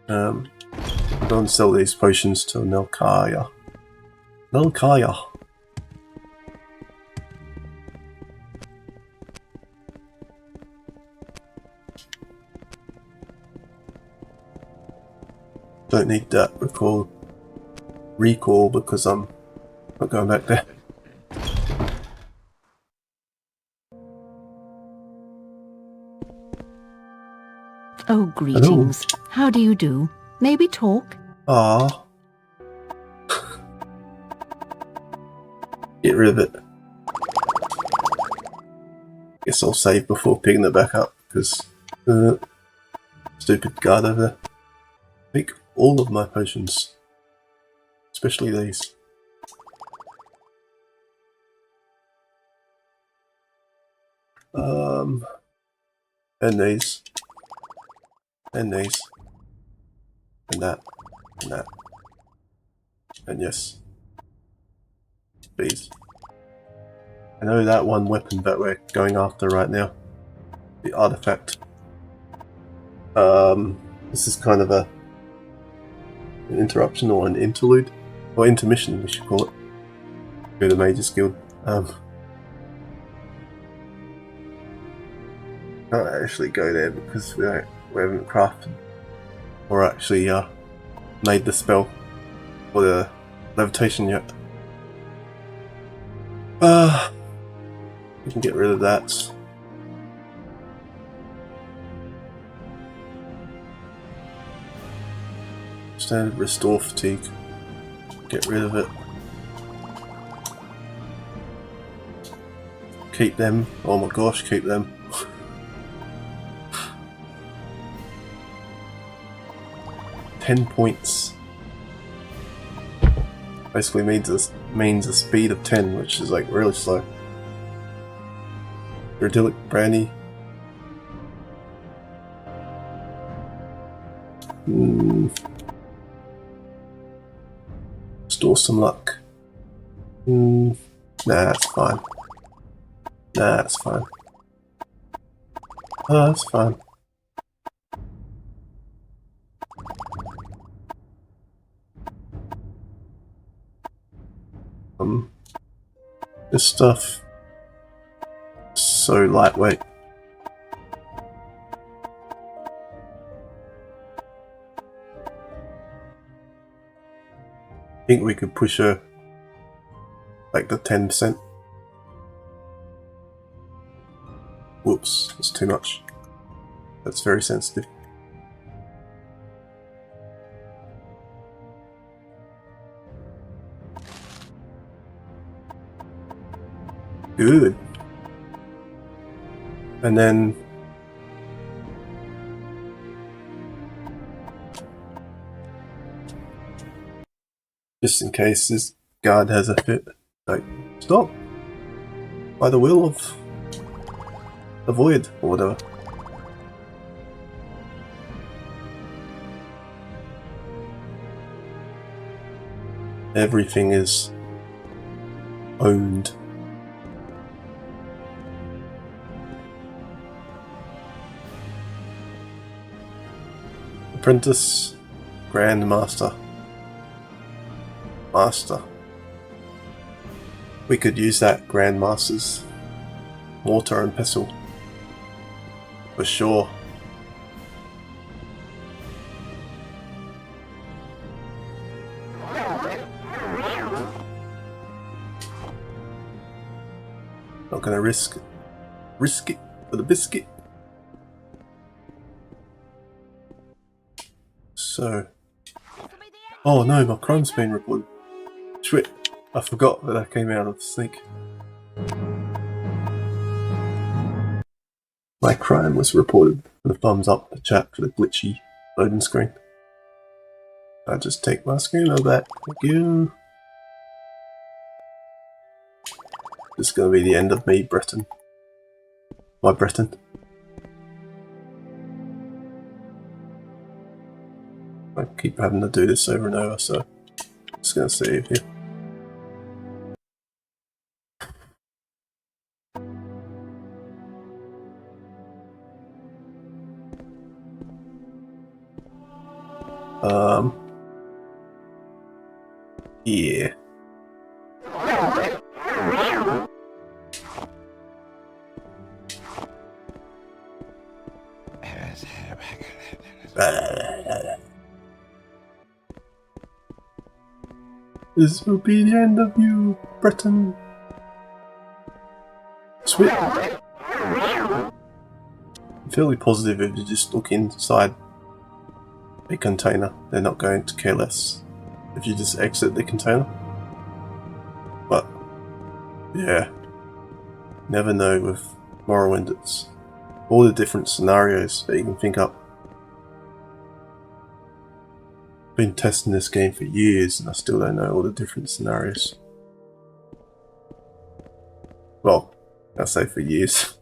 Go and sell these potions to Nelkaya. Nelkaya! Don't need that recall because I'm not going back there. Oh, greetings. Hello. How do you do? Maybe talk? Ah. Get rid of it. Guess I'll save before picking it back up, because stupid guard over there. Make all of my potions. Especially these. And these. And these. And that. And that. And yes. These. I know that one weapon that we're going after right now. The artifact. This is kind of an interruption or an interlude. Or intermission, we should call it. Go to the Mage's Guild. Can't actually go there because we haven't crafted or actually made the spell or the levitation yet. We can get rid of that. Standard restore fatigue. Get rid of it. Keep them. Oh my gosh, keep them. $10 points. Basically means a speed of 10, which is like really slow. Idyllic brandy. Store some luck. Nah, that's fine. Nah, that's fine. Oh, that's fine. This stuff is so lightweight. I think we could push her like the 10%. Whoops, that's too much. That's very sensitive. Good. And then just in case this guard has a fit, like, stop! By the will of the void, or whatever. Everything is owned. Apprentice, Grandmaster, Master. We could use that Grandmaster's mortar and pestle for sure. Not gonna risk it for the biscuit. So, oh no, my crime's been reported. Shit, I forgot that I came out of the sneak. My crime was reported. Put a thumbs up in the chat for the glitchy loading screen. I'll just take my screen over that. Thank you. This is going to be the end of me, Breton. My Breton. I keep having to do this over and over, so I'm just going to save here. Yeah. This will be the end of you, Breton. Sweet. I'm fairly positive if you just look inside a container, they're not going to care less if you just exit the container. But yeah, never know with Morrowind. It's all the different scenarios that you can think up. Been testing this game for years and I still don't know all the different scenarios. Well, I say for years.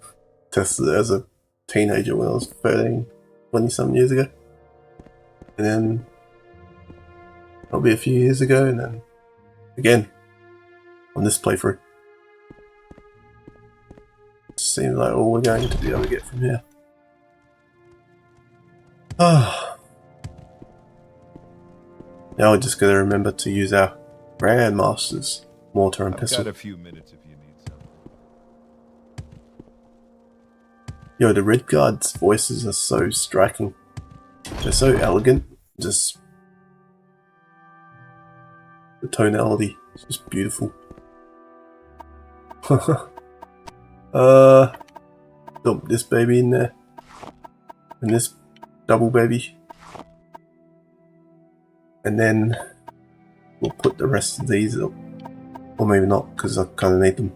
Tested it as a teenager when I was 13, 20 some years ago. And then probably a few years ago, and then again on this playthrough. Seems like all we're going to be able to get from here. Ah. Now we're just going to remember to use our Grandmaster's mortar and pestle. I've got a few minutes if you need some. Yo, the Red Guard's voices are so striking. They're so elegant. Just the tonality is just beautiful. Dump this baby in there. And this double baby. And then we'll put the rest of these up. Or maybe not, because I kind of need them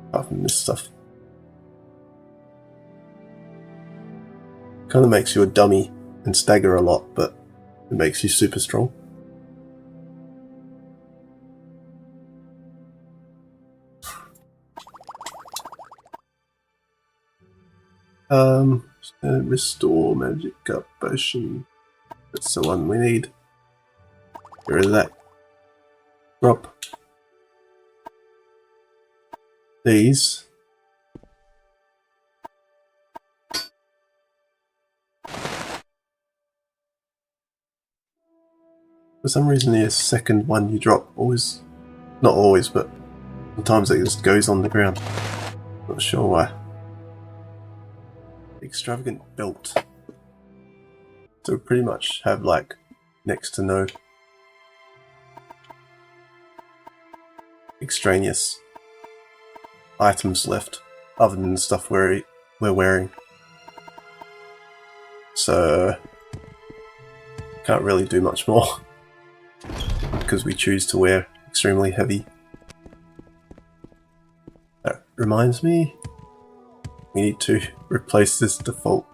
apart from this stuff. Kind of makes you a dummy and stagger a lot, but it makes you super strong. Restore magic up potion. That's the one we need. Get rid of that. Drop these. For some reason the second one you drop always, not always, but sometimes it just goes on the ground. Not sure why. Extravagant belt. So we pretty much have like next to no extraneous items left other than the stuff we're wearing. So can't really do much more because we choose to wear extremely heavy. That reminds me, we need to replace this default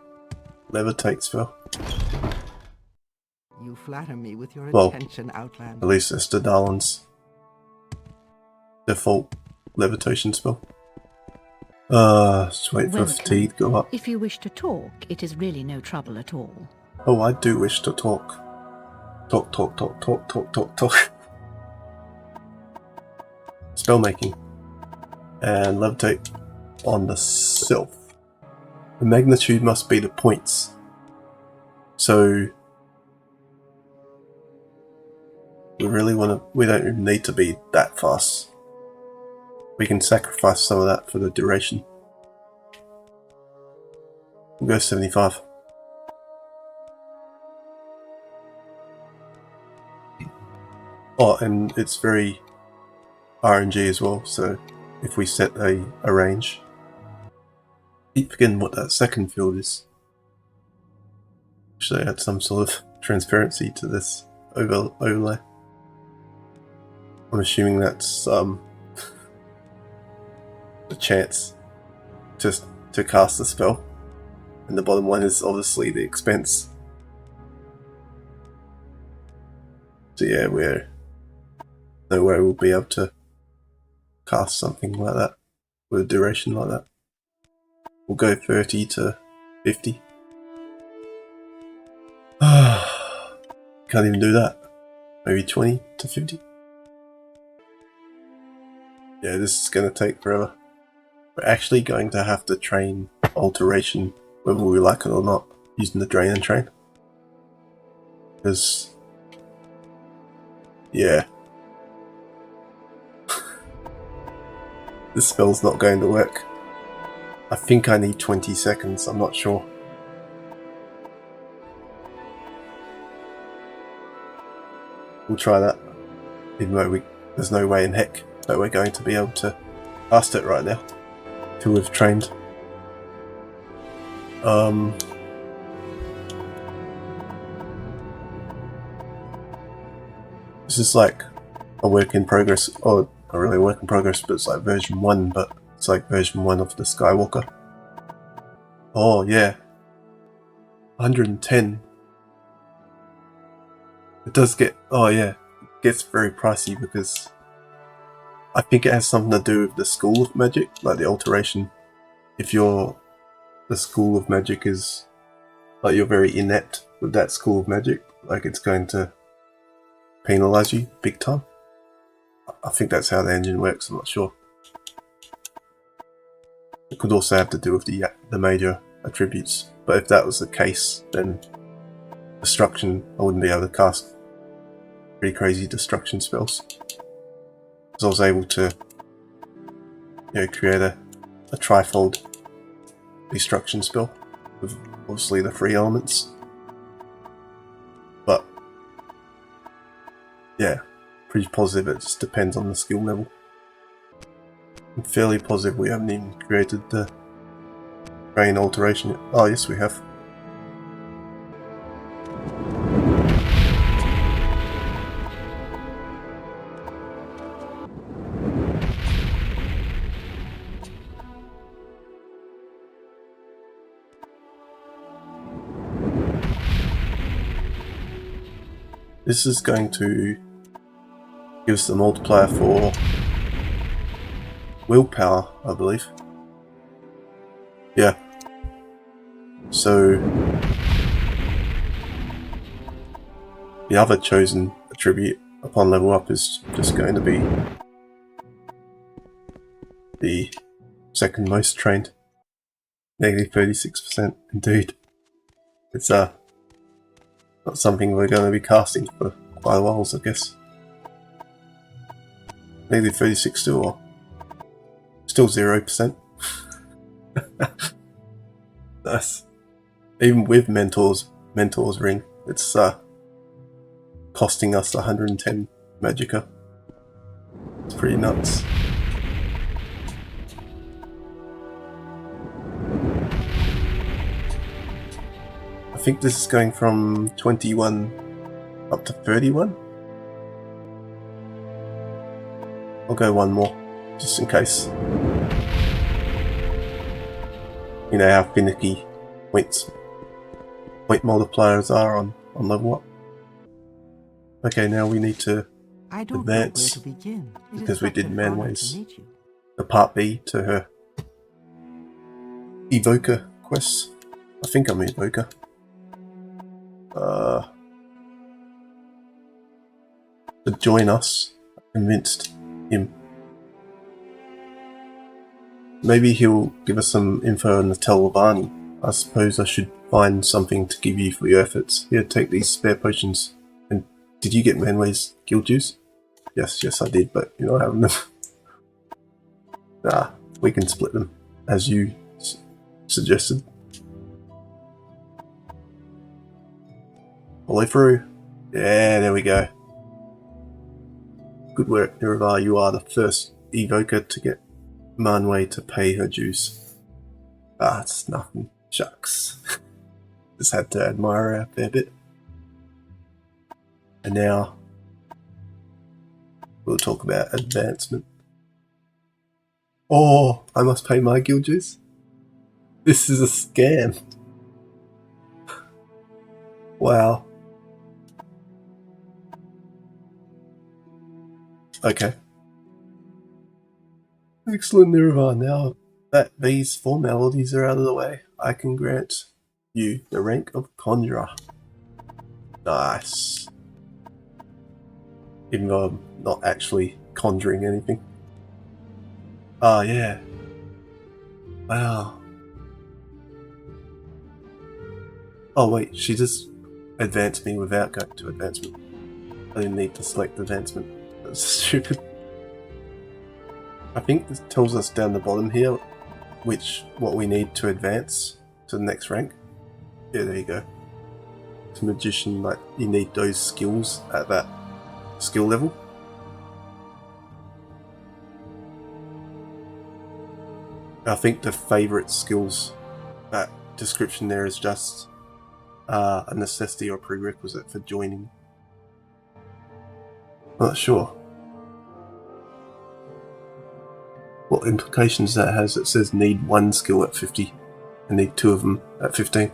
levitate spell. You flatter me with your Well, attention, Outland. at least it's the Darlin's default levitation spell. Just wait for fatigue to go up. If you wish to talk, it is really no trouble at all. Oh, I do wish to talk. Talk. Spellmaking. And levitate on the self. The magnitude must be the points. So we don't even need to be that fast. We can sacrifice some of that for the duration. We'll go 75. Oh, and it's very RNG as well, so if we set a range, Keep forgetting what that second field is. Should I add some sort of transparency to this overlay? I'm assuming that's the chance just to cast the spell, and the bottom one is obviously the expense. So yeah, we're no way we'll be able to cast something like that with a duration like that. We'll go 30 to 50. Can't even do that. Maybe 20 to 50. Yeah, this is going to take forever. We're actually going to have to train alteration, whether we like it or not, using the drain and train. Because, yeah, this spell's not going to work. I think I need 20 seconds, I'm not sure. We'll try that, even though there's no way in heck that we're going to be able to cast it right now till we've trained. This is like a work in progress, or not really a work in progress, but it's like version 1, but it's like version 1 of the Skywalker. Oh yeah, 110. It does get, oh yeah, it gets very pricey because I think it has something to do with the school of magic, like the alteration. If the school of magic is, like you're very inept with that school of magic, like it's going to penalize you big time. I think that's how the engine works, I'm not sure. It could also have to do with the major attributes, but if that was the case, then destruction, I wouldn't be able to cast pretty crazy destruction spells. Because I was able to, create a trifold destruction spell with obviously the 3 elements. But yeah, pretty positive it just depends on the skill level. I'm fairly positive we haven't even created the brain alteration yet. Oh yes, we have. This is going to give us the multiplier for willpower, I believe. Yeah. So the other chosen attribute upon level up is just going to be the second most trained. Negative 36% indeed. It's not something we're going to be casting for quite a while, I guess. Negative 36 still, or still 0%. Nice. Even with Mentor's Ring, it's costing us 110 Magicka. It's pretty nuts. I think this is going from 21 up to 31. I'll go one more, just in case. You know how finicky point multipliers are on level up. Okay, now we need to I don't advance, know where to begin. because we did Manwe's meet you. the part B to her Evoker quest. I think I'm Evoker. To join us, I convinced him. Maybe he'll give us some info on the Telvanni. I suppose I should find something to give you for your efforts. Here, take these spare potions. And did you get Manwe's guild juice? Yes I did, but you're not having them. Nah, we can split them, as you suggested. All the way through. Yeah, there we go. Good work, Nirn. You are the first evoker to get Manwe to pay her dues. Ah, it's nothing. Shucks. Just had to admire her a fair bit. And now we'll talk about advancement. Oh, I must pay my guild dues? This is a scam. Wow. Okay. Excellent, Nirvan. Now that these formalities are out of the way, I can grant you the rank of Conjurer. Nice. Even though I'm not actually conjuring anything. Ah, yeah. Wow. Oh wait, she just advanced me without going to advancement. I didn't need to select advancement. That's stupid. I think this tells us down the bottom here what we need to advance to the next rank. Yeah, there you go. To magician, like you need those skills at that skill level. I think the favourite skills, that description there is just a necessity or prerequisite for joining. I'm not sure what implications that has. It says need one skill at 50 and need two of them at 15.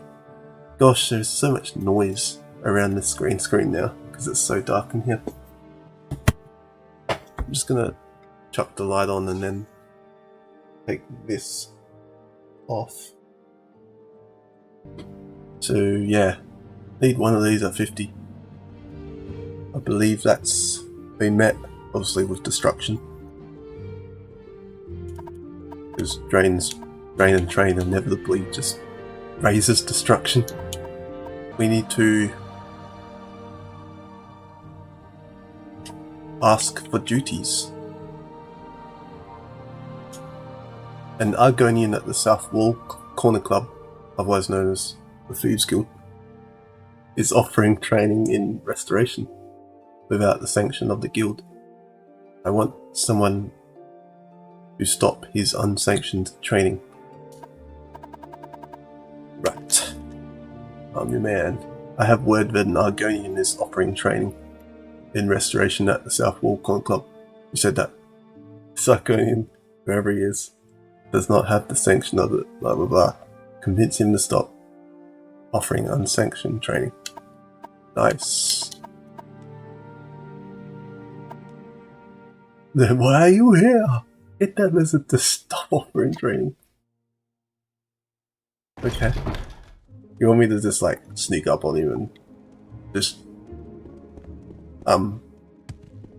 Gosh, there's so much noise around this screen now because it's so dark in here. I'm just gonna chuck the light on and then take this off. So yeah, need one of these at 50. I believe that's been met, obviously with destruction. Because drain and train inevitably just raises destruction. We need to ask for duties. An Argonian at the South Wall Corner Club, otherwise known as the Thieves Guild, is offering training in restoration without the sanction of the guild. I want someone to stop his unsanctioned training. Right. I'm your man. I have word that an Argonian is offering training in restoration at the South Wall Corner Club. You said that. This Argonian, whoever he is, does not have the sanction of it, blah blah blah. Convince him to stop offering unsanctioned training. Nice. Then why are you here? Get that lizard to stop offering training. Okay. You want me to just like sneak up on him and just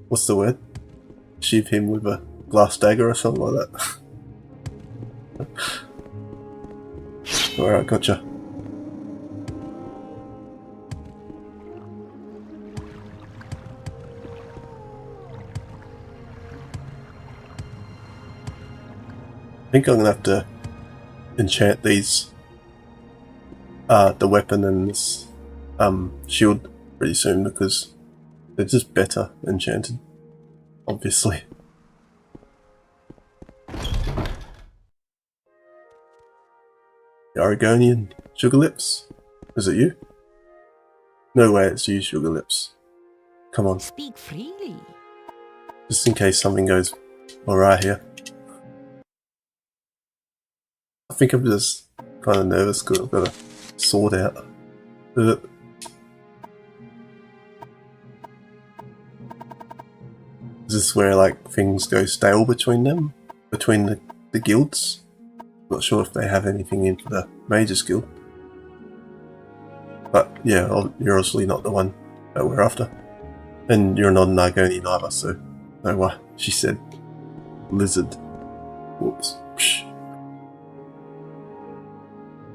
what's the word? Sheath him with a glass dagger or something like that. Alright, gotcha. I think I'm gonna have to enchant these, the weapon and this shield pretty soon because they're just better enchanted, obviously. The Argonian, Sugar Lips? Is it you? No way it's you, Sugar Lips. Come on. Speak freely. Just in case something goes alright here. I think I'm just kind of nervous because I've got a sword out. Is this where like things go stale between them? Between the guilds? Not sure if they have anything in for the Mage's Guild. But yeah, you're obviously not the one that we're after. And you're not an Argonian either, so no why. She said lizard. Whoops. Psh.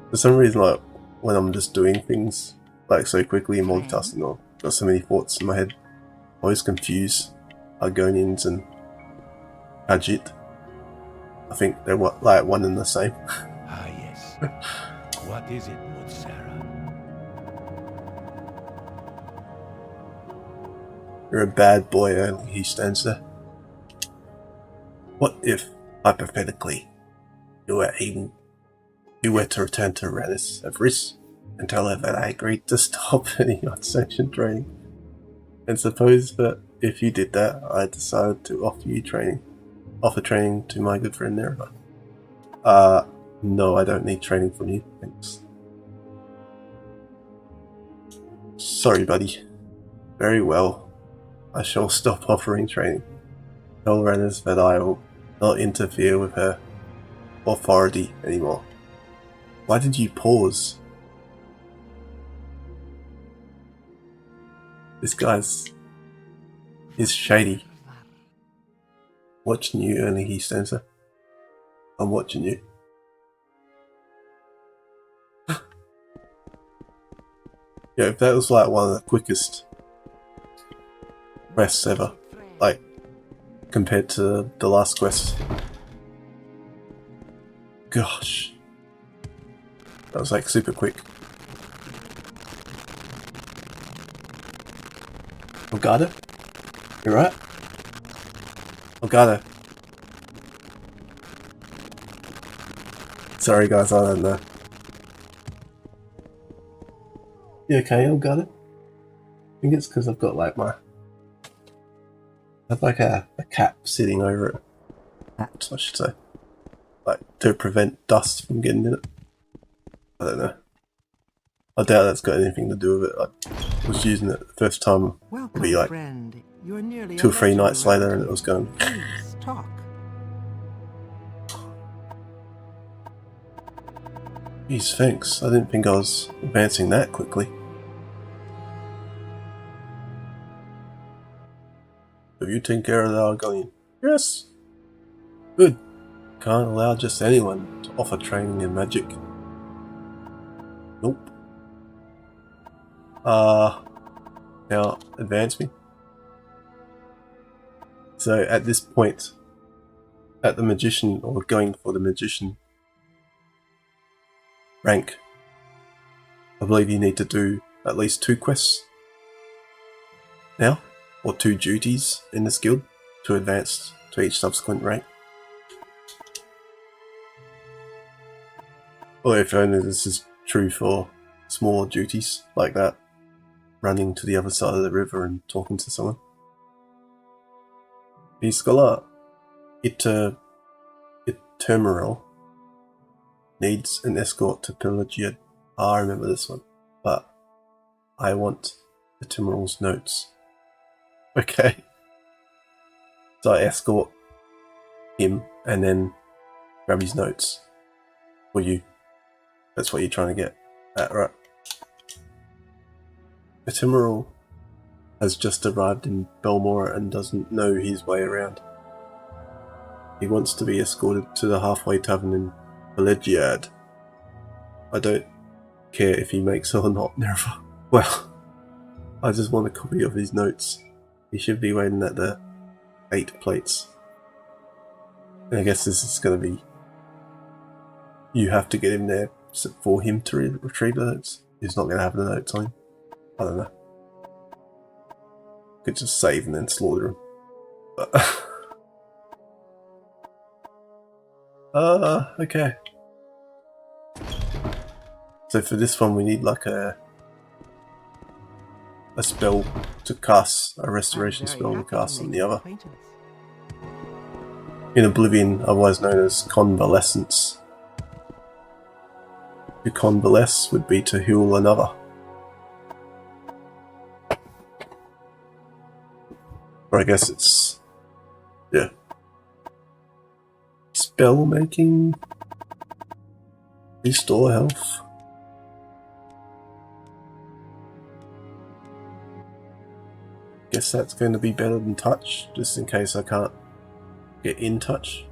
For some reason, like when I'm just doing things like so quickly and multitasking, or got so many thoughts in my head, I always confuse Argonians and Ajit. I think they're like one and the same. Ah, yes. What is it, Motsara? You're a bad boy, only he stands there. What if, hypothetically, you were able You were to return to Marandus Everest and tell her that I agreed to stop any unsanctioned training. And suppose that if you did that, I decided to offer training to my good friend Nirn. No, I don't need training from you, thanks. Sorry, buddy. Very well. I shall stop offering training. Tell Marandus that I will not interfere with her authority anymore. Why did you pause? This guy's is shady. Watching you, only he stands there. I'm watching you. Yeah, if that was like one of the quickest quests ever, like compared to the last quest. Gosh. That was like super quick. Elgato? You right? Elgato. Sorry guys, I don't know. You okay, Elgato? I think it's because I've got like I have like a cap sitting over it. Hat, I should say. Like to prevent dust from getting in it. I don't know. I doubt that's got anything to do with it. I was using it the first time, maybe like friend. You're nearly 2 or 3 nights later, and it was going. Please talk. Geez, thanks. I didn't think I was advancing that quickly. Have you taken care of the Argonian? Yes. Good. Can't allow just anyone to offer training in magic. Nope. Now advance me. So at this point, at the magician, or going for the magician rank, I believe you need to do at least 2 quests now, or 2 duties in this guild to advance to each subsequent rank. Or if only this is true for smaller duties like that, running to the other side of the river and talking to someone. The scholar Itermerel needs an escort to Pelagia. I remember this one, but I want Itermerel's notes. Okay. So I escort him and then grab his notes for you. That's what you're trying to get at, right? Itermerel has just arrived in Belmora and doesn't know his way around. He wants to be escorted to the halfway tavern in Pelagiad. I don't care if he makes it or not, never. Well, I just want a copy of his notes. He should be waiting at the 8 plates. And I guess this is going to be... You have to get him there for him to retrieve the notes. He's not going to have the notes on him. I don't know. Could just save and then slaughter him. But okay. So for this one we need like a spell to cast, a restoration spell to cast on the other. In Oblivion, otherwise known as convalescence. To convalesce would be to heal another. Or I guess it's... yeah. Spell making? Restore health? Guess that's going to be better than touch, just in case I can't get in touch.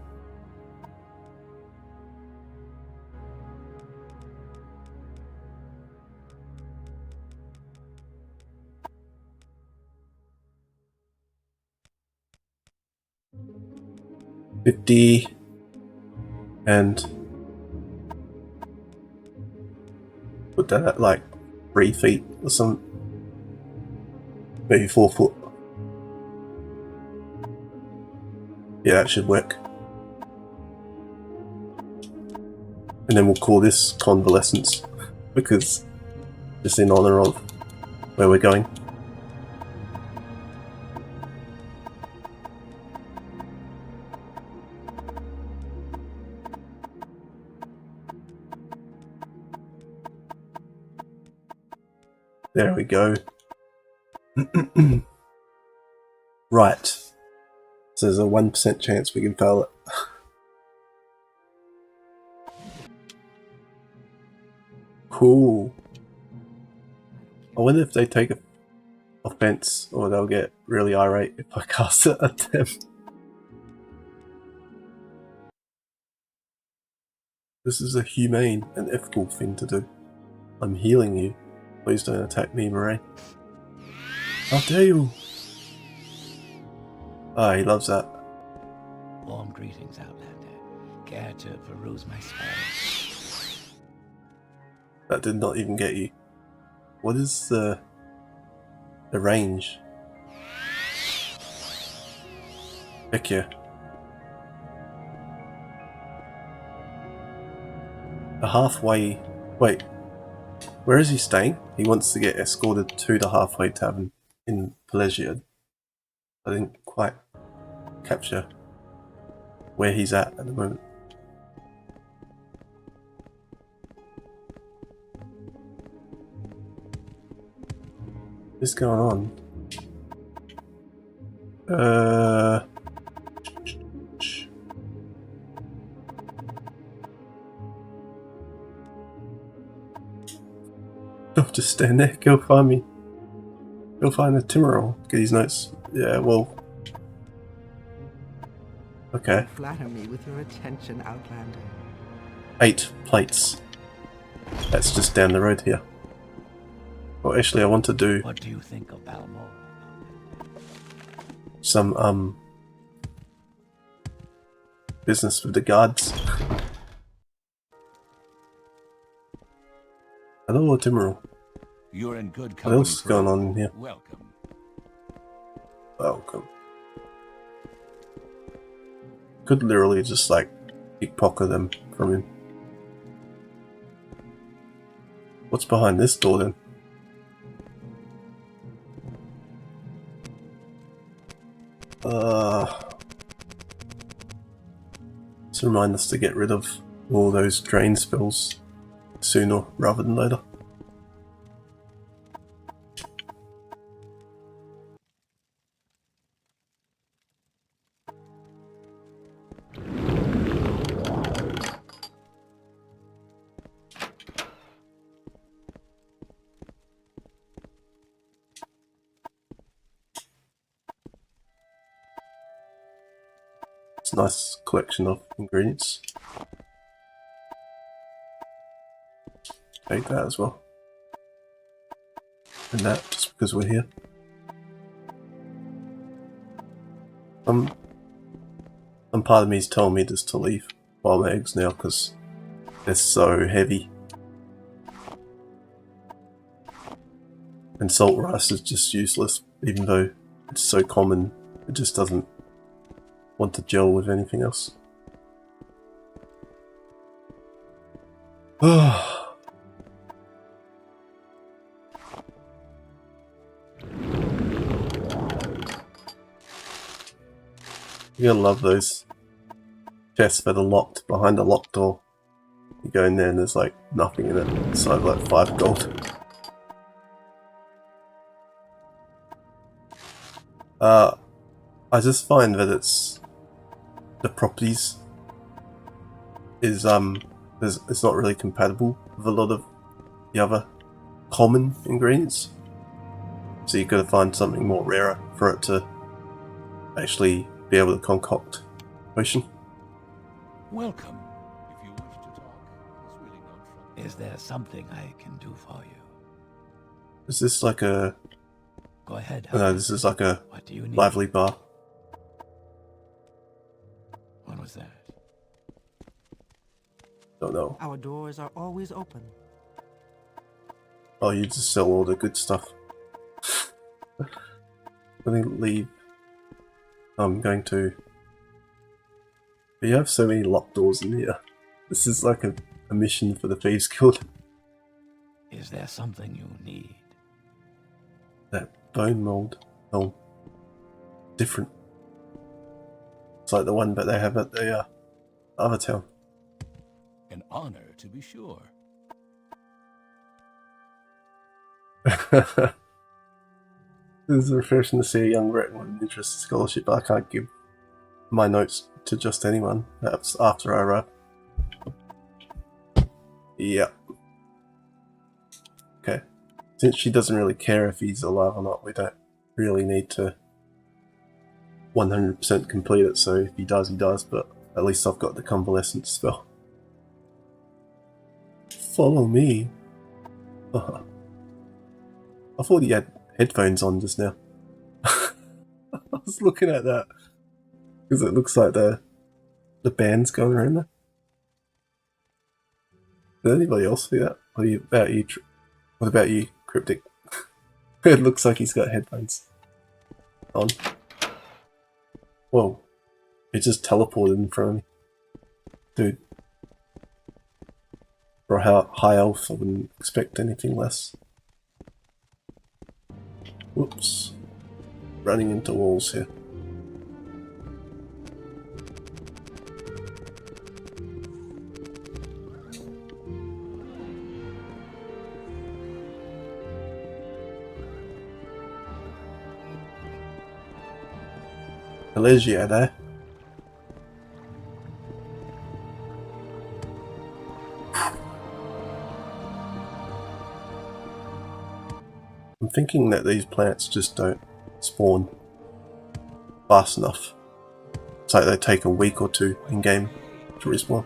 $50 and put that at like 3 feet or something, maybe 4 foot. Yeah, that should work. And then we'll call this convalescence, because just in honor of where we're going. There we go. Right. So there's a 1% chance we can fail it. Cool. I wonder if they take offense or they'll get really irate if I cast it at them. This is a humane and ethical thing to do. I'm healing you. Please don't attack me, Murray. How dare you? Ah, he loves that. Warm greetings, Outlander. Care to peruse my spells? That did not even get you. What is the range? Heck yeah. A halfway... Wait. Where is he staying? He wants to get escorted to the halfway tavern in Pleasure. I didn't quite capture where he's at the moment. What's going on? Don't just stand there, go find me. Go find the Itermerel. Get these notes. Yeah, well. Okay. Flatter me with your attention, Outlander. 8 plates. That's just down the road here. Well, actually, I want to do What do you think of Balmore? some business with the guards. Hello, Itermerel. You're in good What company. else is going on in here? Welcome. Welcome. Could literally just like pickpocket them from him. What's behind this door then? To remind us to get rid of all those drain spells sooner rather than later. It's a nice collection of ingredients. Take that as well. And that, just because we're here. Some part of me is telling me just to leave wild eggs now because they're so heavy. And salt rice is just useless, even though it's so common, it just doesn't want to gel with anything else. You're gonna love those chests that are locked behind a locked door. You go in there and there's like nothing in it, inside like 5 gold. I just find that it's the properties is it's not really compatible with a lot of the other common ingredients. So you've got to find something more rarer for it to actually be able to concoct potion. Welcome. If you wish to talk, it's really no trouble. Is there something I can do for you? Is this like a... Go ahead. No, this is like a What do you need? lively bar. What was that? Don't know. Our doors are always open. Oh, you just sell all the good stuff. Let me leave. I'm going to... You have so many locked doors in here. This is like a a mission for the Thieves Guild. Is there something you need? That bone mold. Oh, different. It's like the one that they have at the other town. An honor, to be sure. This is refreshing to see a young Breton with an interest in scholarship, but I can't give my notes to just anyone. That's after I arrive. Yep. Okay. Since she doesn't really care if he's alive or not, we don't really need to 100% complete it, so if he does, he does, but at least I've got the convalescent spell. Follow me. I thought he had headphones on just now. I was looking at that because it looks like the band's going around there. Did anybody else see that? What about you, Cryptic? It looks like he's got headphones on. Whoa. It just teleported in front of me. Dude. For a high elf, I wouldn't expect anything less. Whoops. Running into walls here. Elegia there. I'm thinking that these plants just don't spawn fast enough. It's like they take a week or two in game to respawn.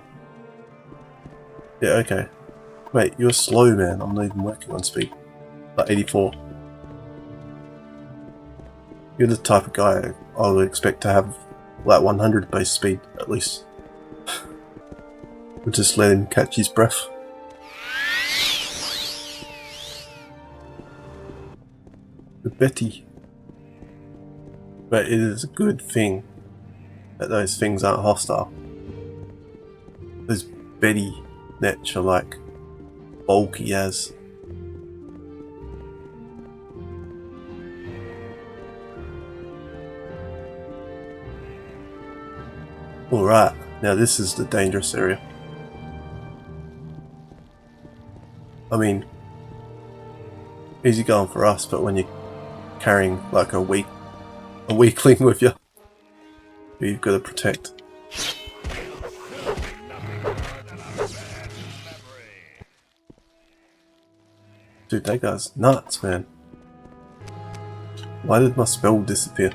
Yeah, okay. Wait, you're slow, man. I'm not even working on speed. Like 84. You're the type of guy I would expect to have like 100 base speed at least. We'll just let him catch his breath. Betty. But it is a good thing that those things aren't hostile. Those Betty nets are like bulky as. Alright, now this is the dangerous area. I mean, easy going for us, but when you're carrying like a weakling with you, who you've got to protect. Dude, that guy's nuts, man. Why did my spell disappear?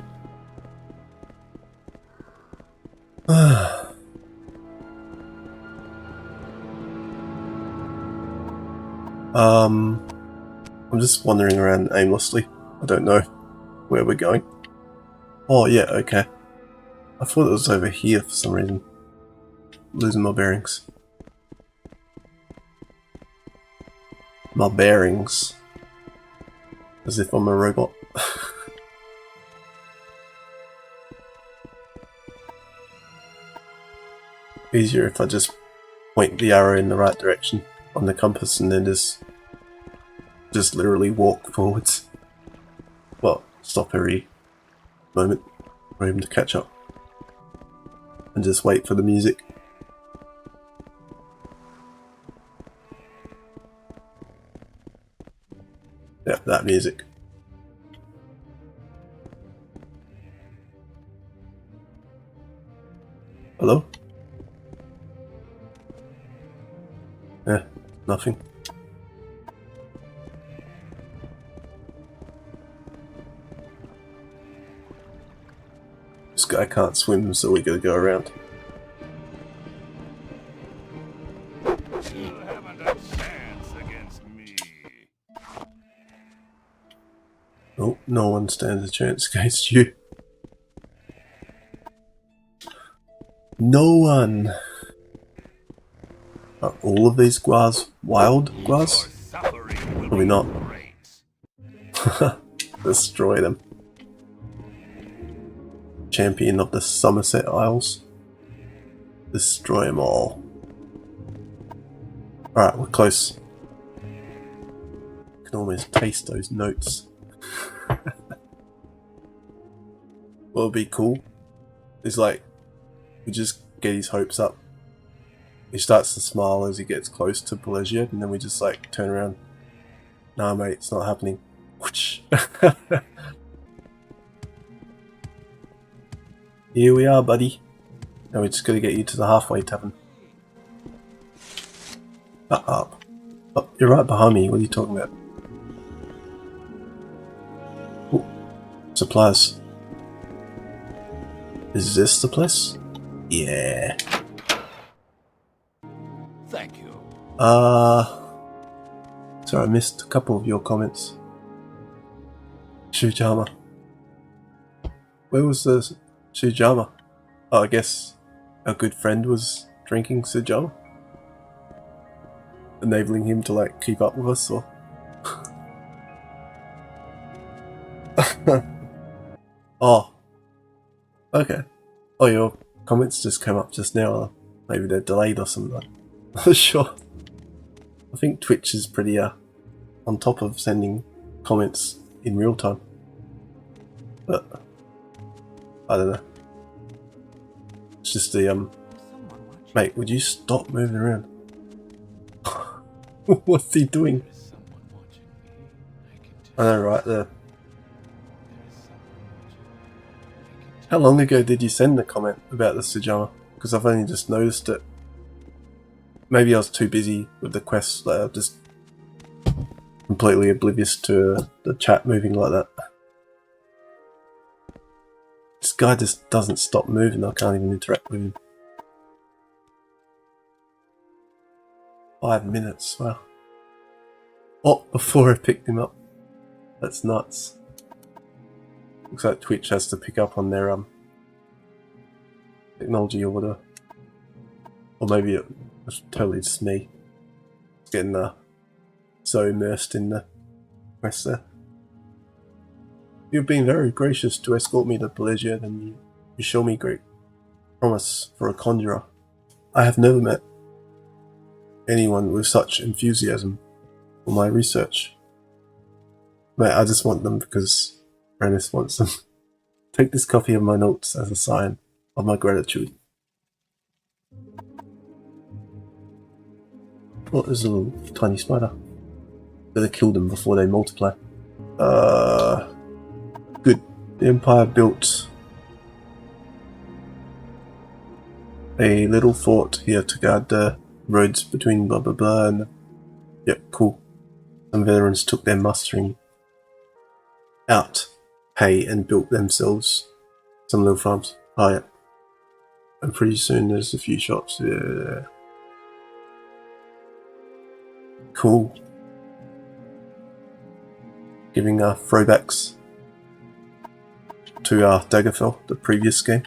I'm just wandering around aimlessly. I don't know where we're going. Oh yeah, okay. I thought it was over here for some reason. Losing my bearings. My bearings. As if I'm a robot. Easier if I just point the arrow in the right direction on the compass and then just literally walk forwards. Well, stop every moment for him to catch up. And just wait for the music. Yeah, that music. Hello? Yeah, nothing. This guy can't swim, so we gotta go around. You haven't a chance against me. Oh, no one stands a chance against you. No one! Are all of these guas wild guas? Probably not. Destroy them. Champion of the Somerset Isles. Destroy them all. Alright, we're close. I can almost taste those notes. What would be cool is like, we just get his hopes up. He starts to smile as he gets close to Bethesda, and then we just like turn around. Nah mate, it's not happening. Here we are, buddy. Now we just gotta get you to the halfway tavern. Up. Oh, you're right behind me, what are you talking about? Ooh, supplies. Is this the place? Yeah. Thank you. Sorry, I missed a couple of your comments. Shujama. Where was the Shujama? Oh, I guess our good friend was drinking Shujama? Enabling him to like keep up with us, or... Oh. Okay. Oh, your comments just came up just now. Maybe they're delayed or something. I'm not sure. I think Twitch is pretty on top of sending comments in real time. But I don't know. It's just the mate, would you stop moving around? What's he doing? I know, right? How long ago did you send the comment about the Sujama? Because I've only just noticed it. Maybe I was too busy with the quests that I'm just completely oblivious to the chat moving like that. This guy just doesn't stop moving, I can't even interact with him. 5 minutes, wow. Oh, before I picked him up. That's nuts. Looks like Twitch has to pick up on their technology or whatever. Or maybe it was totally just me. Getting so immersed in the quest there. You've been very gracious to escort me to Bethesda, and you show me great promise for a conjurer. I have never met anyone with such enthusiasm for my research. Mate, I just want them because Marandus wants them. Take this copy of my notes as a sign of my gratitude. Oh, there's a little tiny spider. Better kill them before they multiply. Good. The Empire built a little fort here to guard the roads between blah blah blah and... Yep, cool. Some veterans took their mustering out pay and built themselves some little farms. Oh yeah. And pretty soon there's a few shops. Yeah. Cool. Giving throwbacks to Daggerfell, the previous game.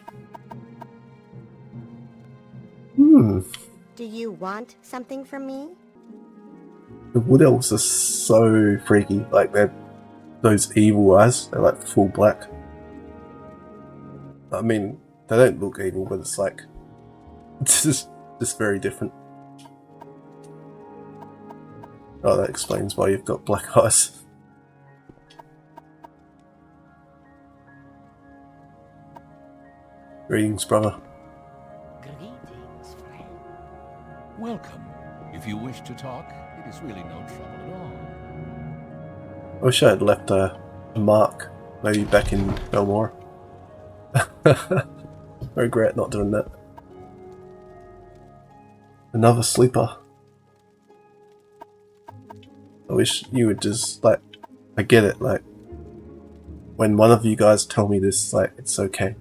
Do you want something from me? The wood elves are so freaky. Like, they're those evil eyes. They're like full black. I mean, they don't look evil, but it's like it's just very different. Oh, that explains why you've got black eyes. Greetings, brother. Greetings, friend. Welcome. If you wish to talk, it is really no trouble at all. I wish I had left a mark, maybe back in Belmore. I regret not doing that. Another sleeper. I wish you would just, like, I get it, like, when one of you guys tell me this, like, it's okay.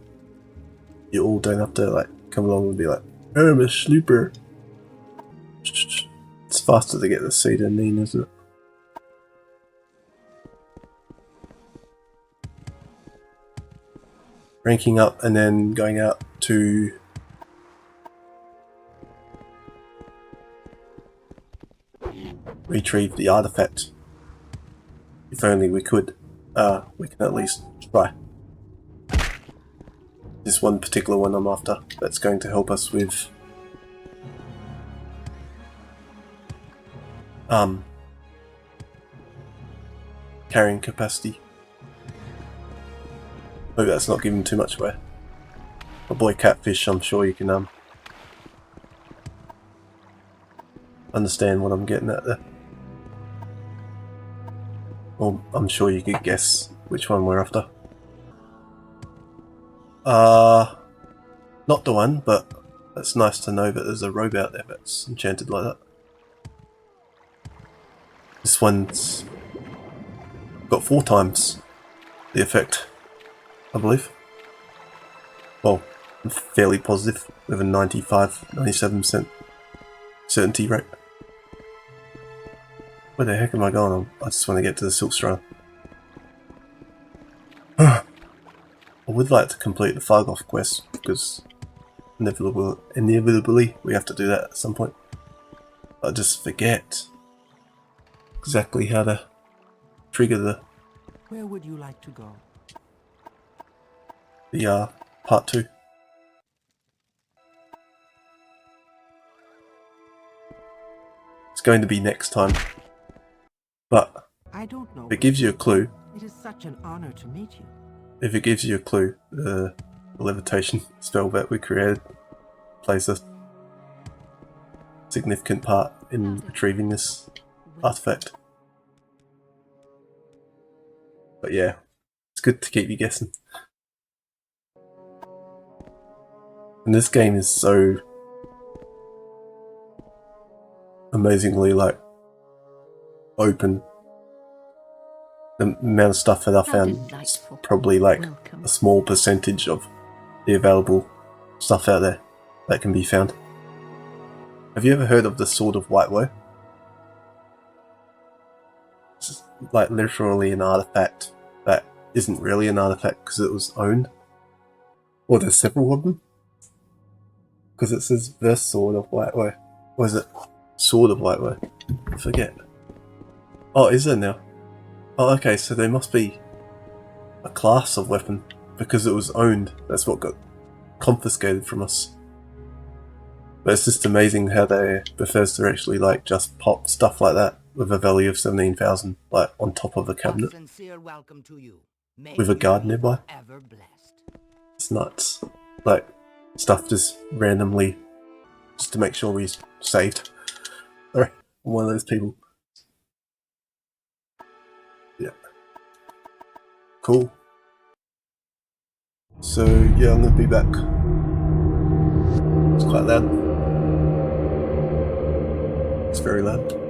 You all don't have to, like, come along and be like, I'm a sleeper. It's faster to get the seed than Nirn, isn't it? Ranking up and then going out to retrieve the artifact. If only we could. We can at least try. This one particular one I'm after that's going to help us with carrying capacity. Hope that's not giving too much away. My boy Catfish, I'm sure you can understand what I'm getting at there. Well, I'm sure you could guess which one we're after. Not the one, but it's nice to know that there's a robe out there that's enchanted like that. This one's got 4 times the effect, I believe. Well, I'm fairly positive with a 97% certainty rate. Where the heck am I going? I just want to get to the Silk Strand. I would like to complete the Fargoth quest because inevitably we have to do that at some point. But I just forget exactly how to trigger the Where would you like to go? part 2. It's going to be next time, but I don't know. if it gives you a clue, It is such an honor to meet you. if it gives you a clue, the levitation spell that we created plays a significant part in retrieving this artifact. But yeah, it's good to keep you guessing. And this game is so amazingly open. The amount of stuff that I found is probably a small percentage of the available stuff out there that can be found. Have you ever heard of the Sword of Whitewoe? It's literally an artifact that isn't really an artifact because it was owned. Or there's several of them. Because it says the Sword of Whitewoe. Or is it Sword of Whitewoe? I forget. Oh, is there now? Oh, okay, so there must be a class of weapon because it was owned. That's what got confiscated from us. But it's just amazing how Bethesda actually just pop stuff like that with a value of 17,000 on top of a cabinet Sincere welcome to you. May with a guard nearby. ever blessed. It's nuts. Stuff just randomly just to make sure we saved. Alright, I'm one of those people. Yeah. Cool. So yeah, I'm gonna be back. It's quite loud. It's very loud.